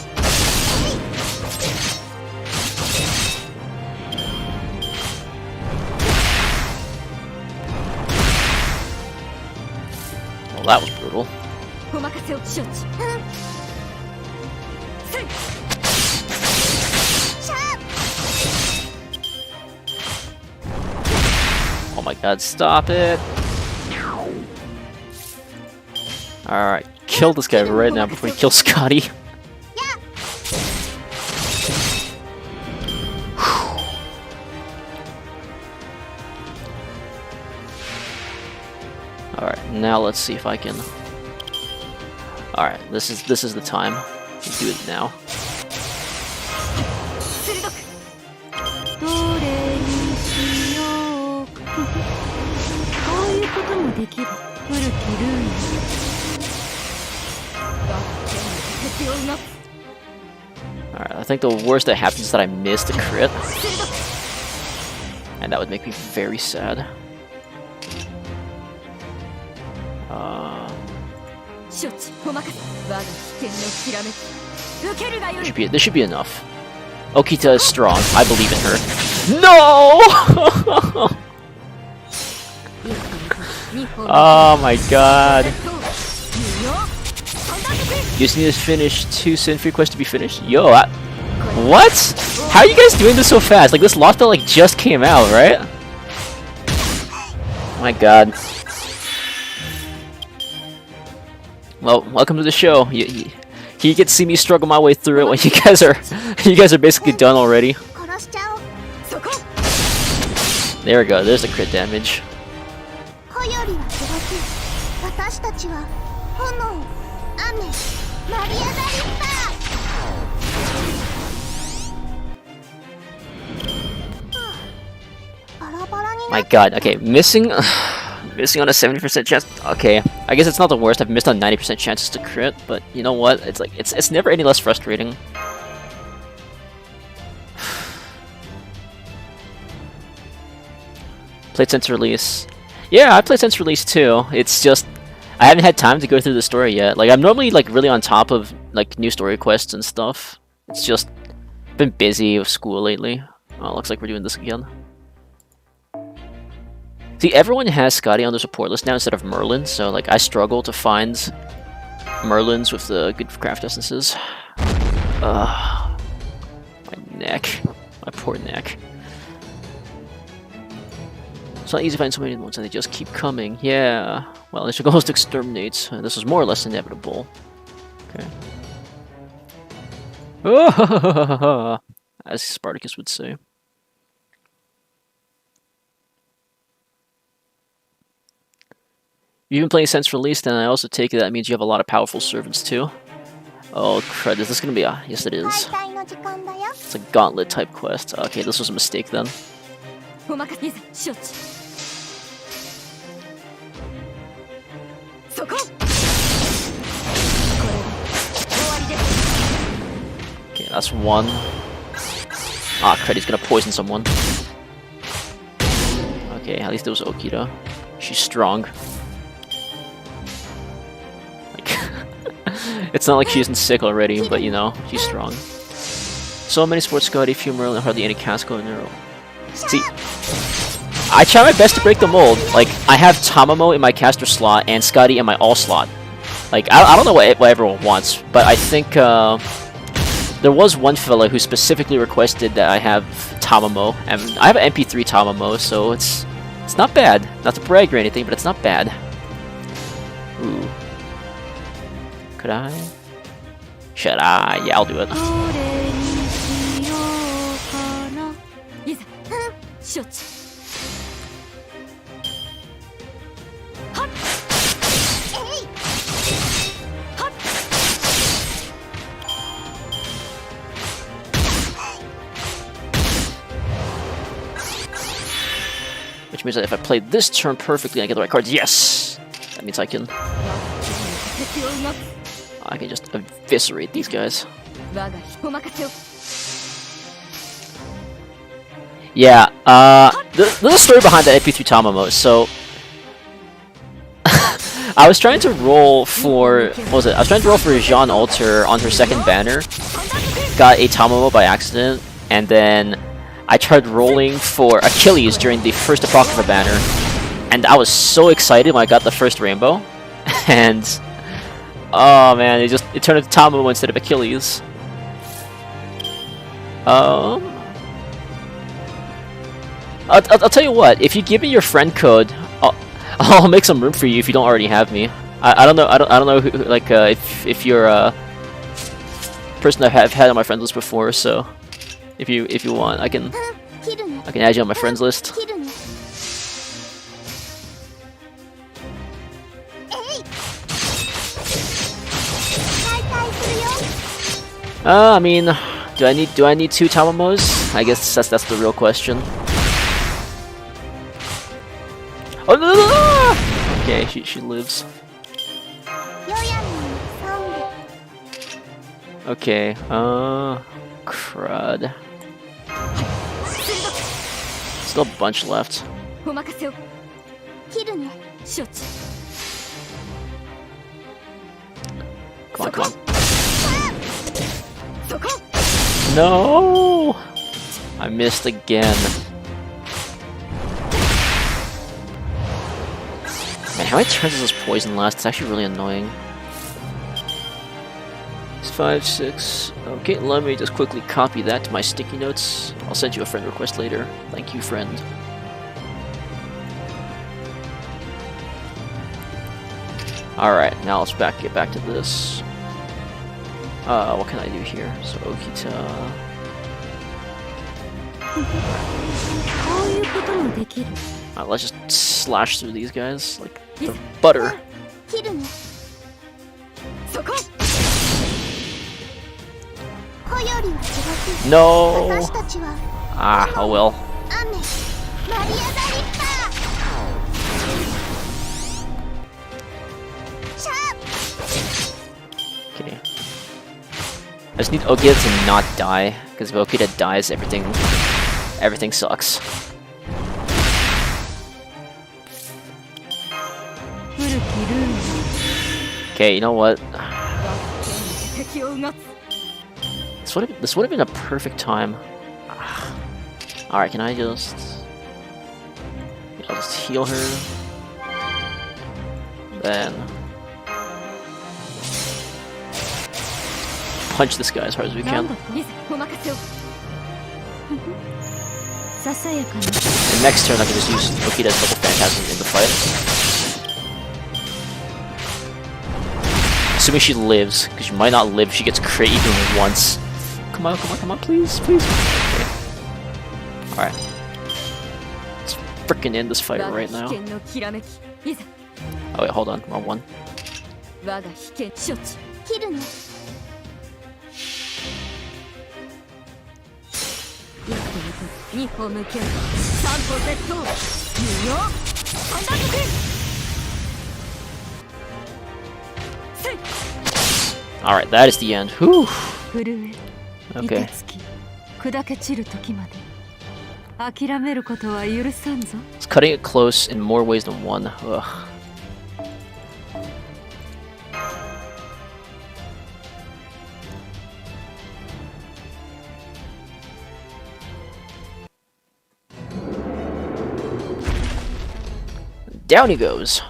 Well, that was brutal. お任せを承知。せい。 Oh my god, stop it! Alright, kill this guy right now before he kills Scotty. Alright, now let's see if I can... Alright, this is the time. Let's do it now. どれにしようか。こういうこともできる。古きルール。必要な。 Alright, I think the worst that happens is that I missed a crit. And that would make me very sad. This should be enough. Okita is strong. I believe in her. No! Oh my god. You just need to finish 2 Sin-Free quests to be finished? Yo, what? How are you guys doing this so fast? Like, this Lostbelt like just came out, right? My god. Well, welcome to the show. You get to see me struggle my way through it when you guys are basically done already. There we go. There's the crit damage. My god. Okay, missing on a 70% chance. Okay, I guess it's not the worst. I've missed on 90% chances to crit, but you know what? It's like it's never any less frustrating. Played since release. Yeah, I played since release too. It's just I haven't had time to go through the story yet. Like, I'm normally like really on top of like new story quests and stuff. It's just been busy with school lately. Oh, looks like we're doing this again. See, everyone has Scotty on their support list now instead of Merlin, so like I struggle to find Merlins with the good craft essences. My neck. My poor neck. It's not easy to find so many ones and they just keep coming. Yeah. Well, they should almost exterminate. This is more or less inevitable. Okay. As Spartacus would say. You've been playing since release, then I also take it that means you have a lot of powerful servants too. Oh crud, is this gonna be a... Yes it is. It's a gauntlet type quest. Okay, this was a mistake then. Okay, that's one. Ah crud, he's gonna poison someone. Okay, at least it was Okita. She's strong. It's not like she isn't sick already, but you know, she's strong. So many sports Scotty, few Merlin, and hardly any Casco in there. See, I try my best to break the mold. Like, I have Tamamo in my caster slot and Scotty in my all slot. Like, I don't know what everyone wants, but I think there was one fella who specifically requested that I have Tamamo, and I have an MP3 Tamamo, so it's not bad. Not to brag or anything, but it's not bad. Ooh. Could I? Should I? Yeah, I'll do it. どれにしようかな。いざ、承知。はっ、えい、はっ。Which means that if I play this turn perfectly, I get the right cards. Yes! That means I can just eviscerate these guys. Yeah, there's a story behind that AP3 Tamamo. So, I was trying to roll for, what was it? I was trying to roll for Jean Alter on her second banner. Got a Tamamo by accident, and then I tried rolling for Achilles during the first Apocrypha banner, and I was so excited when I got the first rainbow, and oh man, it turned into Tamamo instead of Achilles. I'll tell you what. If you give me your friend code, I'll make some room for you if you don't already have me. I don't know who, like if you're a person that I've had on my friends list before. So if you want, I can add you on my friends list. I mean, do I need 2 Tamamos? I guess that's the real question. Oh no! Okay, she lives. Okay, crud. Still a bunch left. Come on, come on. No! I missed again. Man, how many turns does this poison last? It's actually really annoying. It's 5, 6. Okay, let me just quickly copy that to my sticky notes. I'll send you a friend request later. Thank you, friend. Alright, now let's get back to this. What can I do here? So Okita. Let's just slash through these guys like the butter. No. Ah, oh well. Okay. I just need Okita to not die, because if Okita dies, everything sucks. Okay, you know what? This would have been a perfect time. Alright, can I just... I'll just heal her. Then... punch this guy as hard as we can. And next turn I can just use Okita's Double Phantasm in the fight. Assuming she lives, because she might not live if she gets crit even once. Come on, come on, come on, please, please. Okay. Alright. Let's frickin' end this fight right now. Oh wait, hold on, wrong one. Alright, that is the end. Whew. Okay. It's cutting it close in more ways than one. Ugh. Down he goes.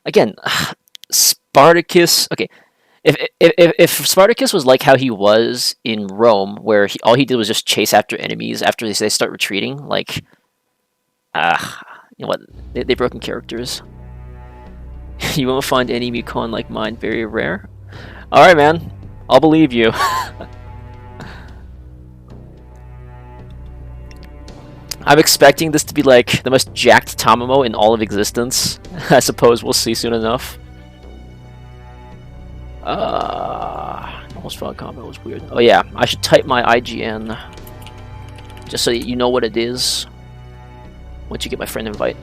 Again, Spartacus. Okay, if Spartacus was like how he was in Rome, where all he did was just chase after enemies after they start retreating, like, you know what? They broken characters. You won't find any Mukon like mine. Very rare. Alright, man. I'll believe you. I'm expecting this to be like the most jacked Tamamo in all of existence. I suppose we'll see soon enough. Almost felt combat was weird. Oh yeah, I should type my IGN. Just so that you know what it is. Once you get my friend invite.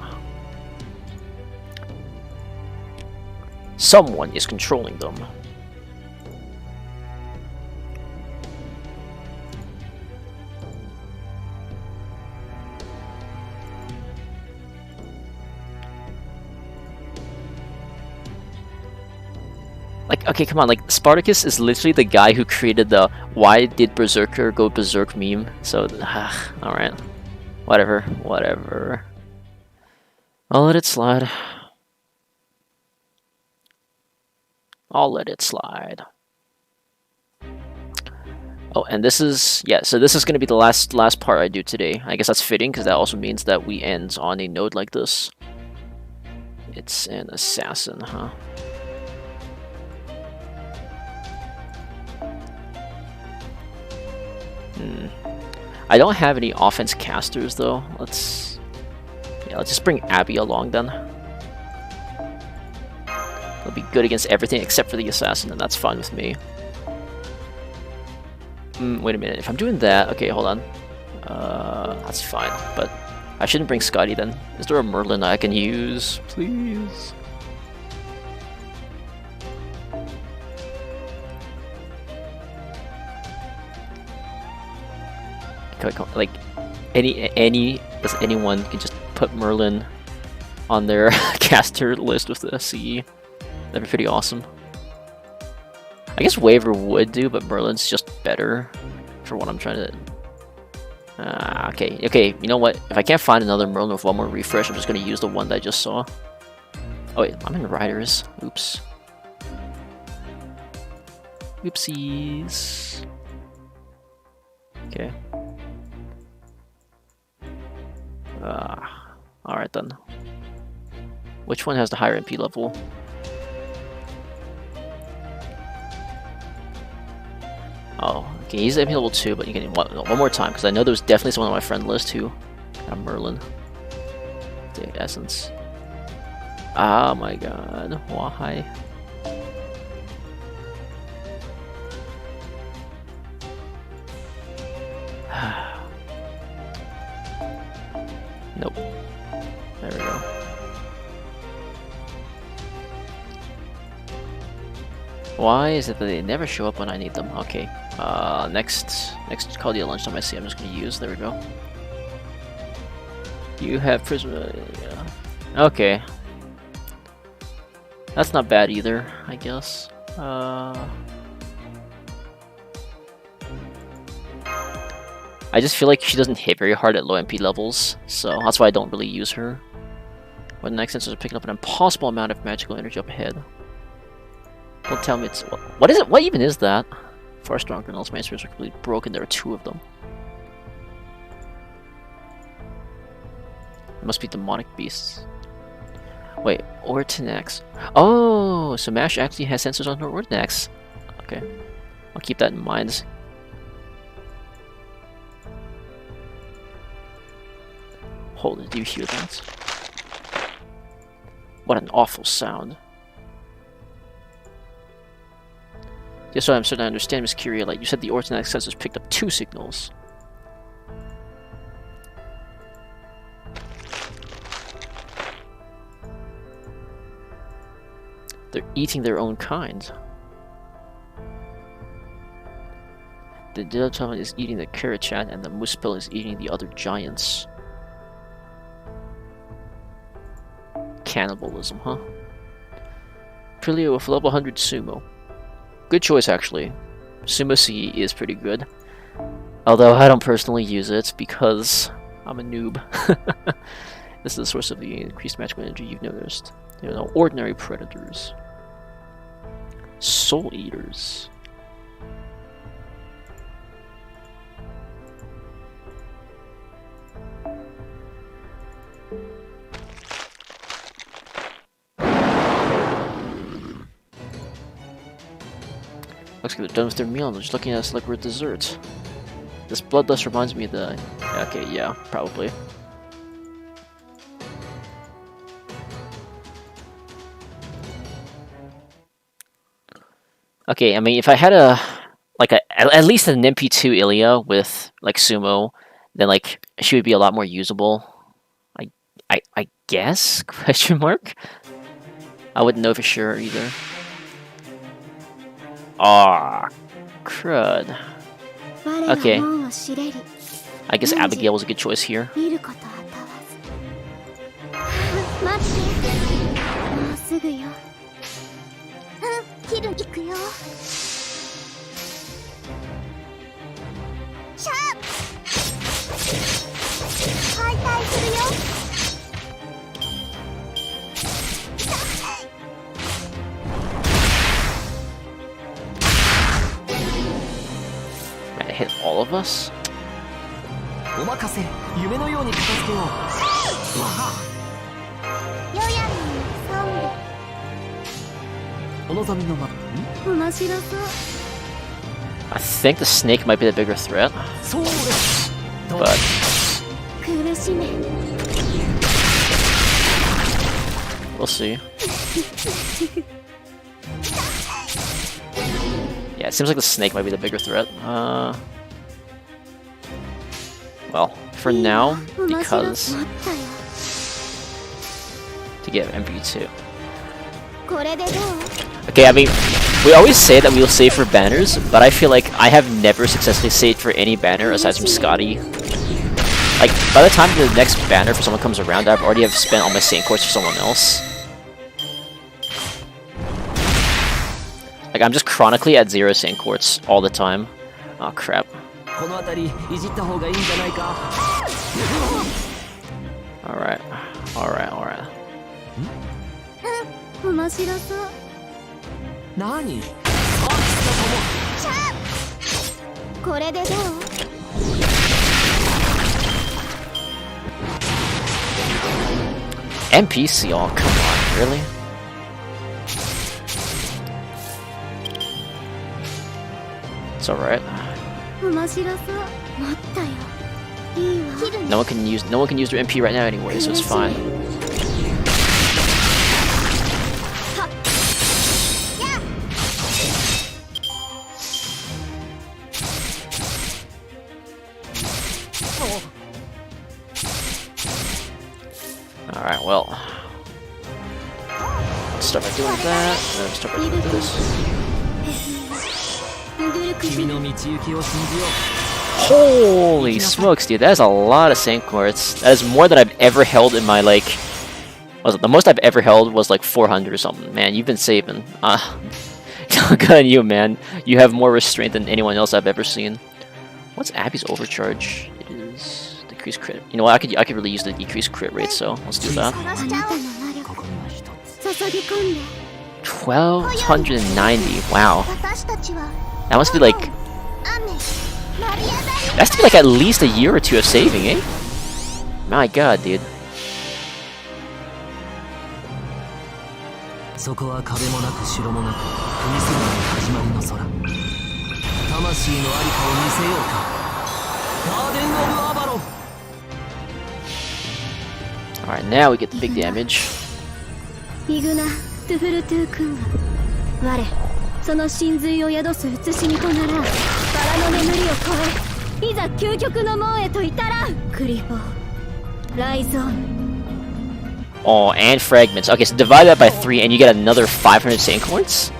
Someone is controlling them. Like, okay, come on, like, Spartacus is literally the guy who created the "why did Berserker go berserk" meme, so, alright. Whatever, whatever. I'll let it slide. I'll let it slide. Oh, and this is, yeah, so this is going to be the last part I do today. I guess that's fitting, because that also means that we end on a node like this. It's an assassin, huh? I don't have any offense casters though. Let's just bring Abby along then. It'll be good against everything except for the assassin, and that's fine with me. Wait a minute. If I'm doing that, okay, hold on. That's fine, but I shouldn't bring Scotty then. Is there a Merlin I can use, please? Like anyone can just put Merlin on their caster list with the CE. That'd be pretty awesome. I guess Waver would do, but Merlin's just better for what I'm trying to. Okay. You know what? If I can't find another Merlin with one more refresh, I'm just gonna use the one that I just saw. Oh wait, I'm in Riders. Oops. Oopsies. Okay. Alright then. Which one has the higher MP level? Oh, okay, he's MP level 2, but you can one more time, because I know there's definitely someone on my friend list who got Merlin. The essence. Oh my god, why? Nope. There we go. Why is it that they never show up when I need them? Okay. Next call the lunchtime I see I'm just gonna use. There we go. You have prism. Yeah. Okay. That's not bad either, I guess. I just feel like she doesn't hit very hard at low MP levels, so that's why I don't really use her. When the next sensors are picking up an impossible amount of magical energy up ahead. Don't tell me it's... What is it? What even is that? Far stronger than else, my instruments are completely broken. There are 2 of them. It must be demonic beasts. Wait, Ortinax. Oh, so MASH actually has sensors on her Ortinax. Okay. I'll keep that in mind. Hold it, do you hear that? What an awful sound. Just so I'm certain I understand, Miss Curia, like you said the Ortinax sensors picked up 2 signals. They're eating their own kind. The Dilotoman is eating the Karachat and the Muspel is eating the other giants. Cannibalism, huh? Prilio with level 100 Sumo. Good choice, actually. Sumo CE is pretty good. Although I don't personally use it because I'm a noob. This is the source of the increased magical energy you've noticed. There are no ordinary predators. Soul Eaters. Looks like they're done with their meal and they're just looking at us like we're dessert. This bloodlust reminds me of the... Okay, yeah, probably. Okay, I mean, if I had at least an MP2 Ilya with like sumo, then like she would be a lot more usable. I guess? Question mark. I wouldn't know for sure either. Ah, crud. Okay. I guess Abigail was a good choice here. Man, it hit all of us? I think the snake might be the bigger threat. But... we'll see. Yeah, it seems like the snake might be the bigger threat. Well, for now, because... to get MP2. Okay, I mean, we always say that we'll save for banners, but I feel like I have never successfully saved for any banner aside from Scotty. Like, by the time the next banner for someone comes around, I've already spent all my Saint Courts for someone else. Like, I'm just chronically at 0 Saint Courts all the time. Oh, crap. Alright. Alright, alright. NPC, oh come on, really? It's alright. No one can use their MP right now anyway, so it's fine. Alright, well. Let's start by doing that, and then start by doing this. Holy smokes, dude, that is a lot of Saint Courts. That is more than I've ever held in my, like... the most I've ever held was like 400 or something. Man, you've been saving. Good on you, man. You have more restraint than anyone else I've ever seen. What's Abby's overcharge? It is decreased crit. You know what? I could really use the decreased crit rate, so let's do that. 1290. Wow. That must be like. That's to be like at least a year or two of saving, eh? My god, dude. Alright, now we get the big damage. Oh, and fragments. Okay, so divide that by 3 and you get another 500 Saint Courts?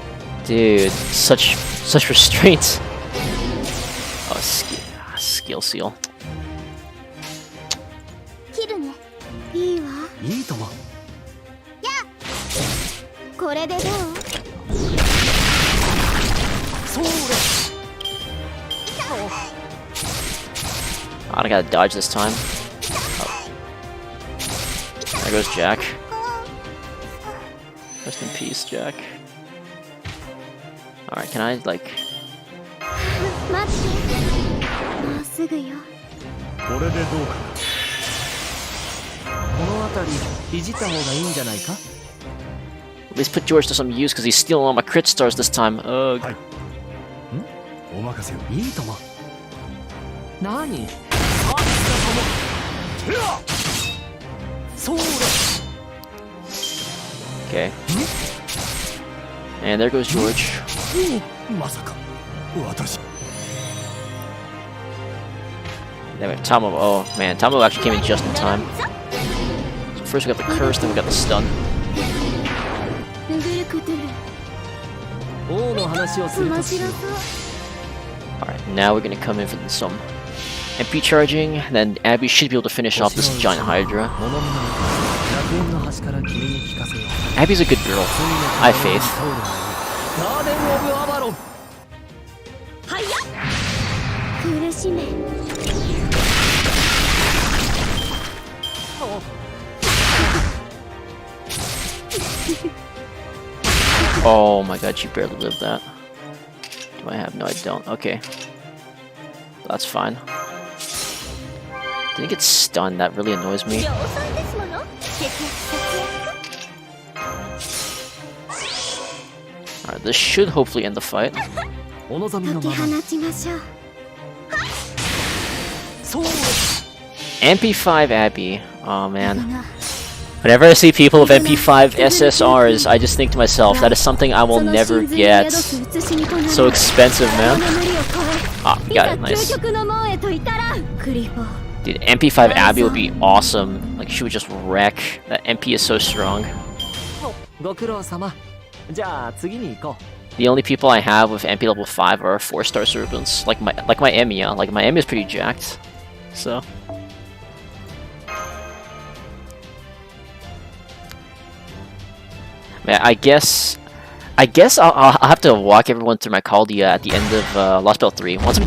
Dude, such restraint. Oh, skill seal. Oh, I gotta dodge this time. Oh. There goes Jack. Rest in peace, Jack. Alright, can I, like... At least put George to some use because he's stealing all my crit stars this time. Ugh. お任せを。いいとも。何？そうだ。 Okay. And there goes George. まさか私。 Then we have Tomo. Oh man, Tomo actually came in just in time. So first we got the curse, then we got the stun. 王の話をするとしよう。 Alright, now we're gonna come in for some MP charging, and then Abby should be able to finish off this giant Hydra. Abby's a good girl. I have faith. Oh my god, she barely lived that. Do I have? No, I don't. Okay. That's fine. Didn't get stunned, that really annoys me. Alright, this should hopefully end the fight. MP5 Abby. Oh man. Whenever I see people with MP5 SSRs, I just think to myself, that is something I will never get. So expensive, man. Ah, we got it, nice. Dude, MP5 Abby would be awesome. Like, she would just wreck. That MP is so strong. The only people I have with MP level 5 are 4-star servants. Like my Emiya. Like, my Emiya is pretty jacked. So... I guess I'll have to walk everyone through my Caldia at the end of Lostbelt 3. Once I'm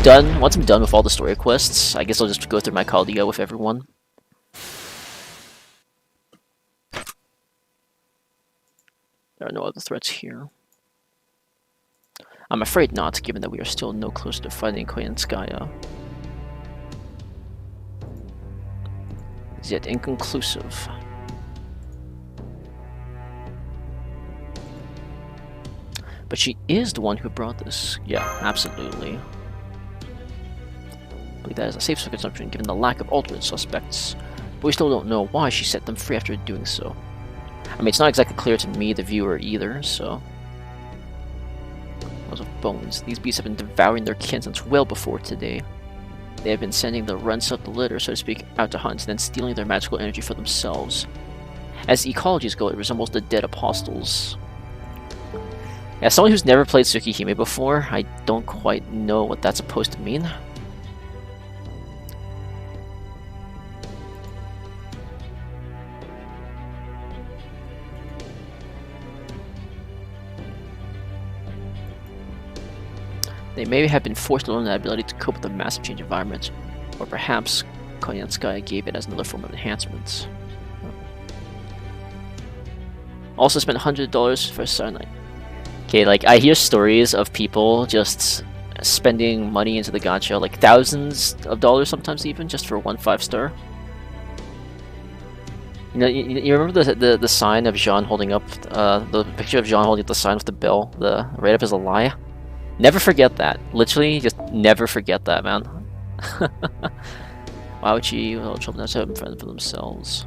done with all the story quests, I guess I'll just go through my Caldia with everyone. There are no other threats here. I'm afraid not, given that we are still no closer to fighting Koyanskaya. It's yet inconclusive. But she is the one who brought this. Yeah, absolutely. I believe that is a safe assumption given the lack of alternate suspects. But we still don't know why she set them free after doing so. I mean, it's not exactly clear to me, the viewer, either, so... Those of bones. These beasts have been devouring their kin since well before today. They have been sending the runts of the litter, so to speak, out to hunt, and then stealing their magical energy for themselves. As ecologies go, it resembles the dead apostles. As someone who's never played Tsukihime before, I don't quite know what that's supposed to mean. They may have been forced to learn that ability to cope with a massive change environment, or perhaps Koyanskaya gave it as another form of enhancement. Also spent $100 for a Sunlight. Okay, like, I hear stories of people just spending money into the gacha, like thousands of dollars sometimes even, just for one 5-star. You know, you remember the sign of Jean holding up, the picture of Jean holding up the sign with the bell, the right up as a lie? Never forget that. Literally, just never forget that, man. Why would she well, children have to have friends for themselves?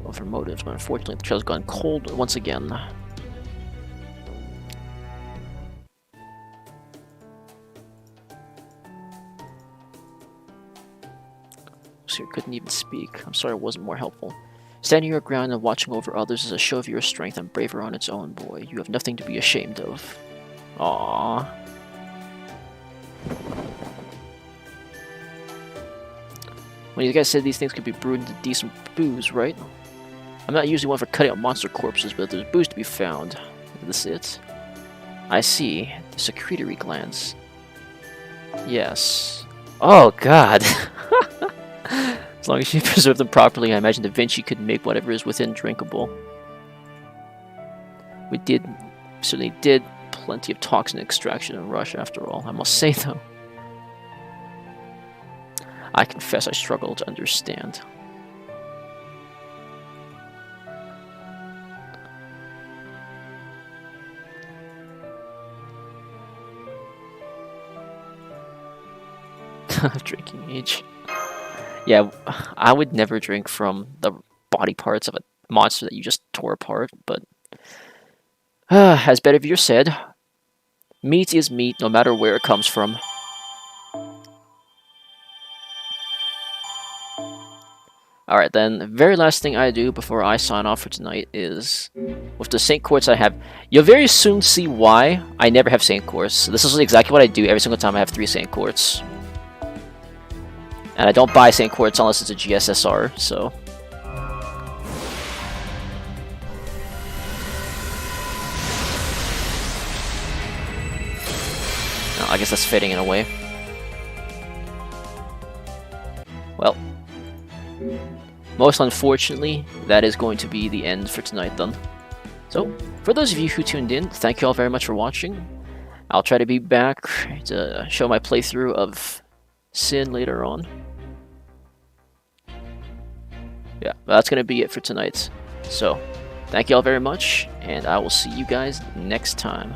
Well, for motives, but unfortunately the trail's gone cold once again. Sir couldn't even speak. I'm sorry I wasn't more helpful. Standing your ground and watching over others is a show of your strength and bravery on its own, boy. You have nothing to be ashamed of. Aww. When you guys said these things could be brewed into decent booze, right? I'm not usually one for cutting up monster corpses, but if there's booze to be found, is this it? I see. The secretory glands. Yes. Oh god. As long as you preserve them properly, I imagine Da Vinci could make whatever is within drinkable. We certainly did plenty of toxin extraction and rush after all, I must say though. I confess I struggle to understand. Drinking age. Yeah, I would never drink from the body parts of a monster that you just tore apart, but as Bedivere said, meat is meat no matter where it comes from. Alright then, the very last thing I do before I sign off for tonight is, with the Saint Quartz I have, you'll very soon see why I never have Saint Quartz. This is exactly what I do every single time I have 3 Saint Quartz. And I don't buy Saint Quartz unless it's a GSSR, so... Oh, I guess that's fitting in a way. Well... most unfortunately, that is going to be the end for tonight then. So, for those of you who tuned in, thank you all very much for watching. I'll try to be back to show my playthrough of Sin later on. Yeah, but that's going to be it for tonight. So, thank you all very much, and I will see you guys next time.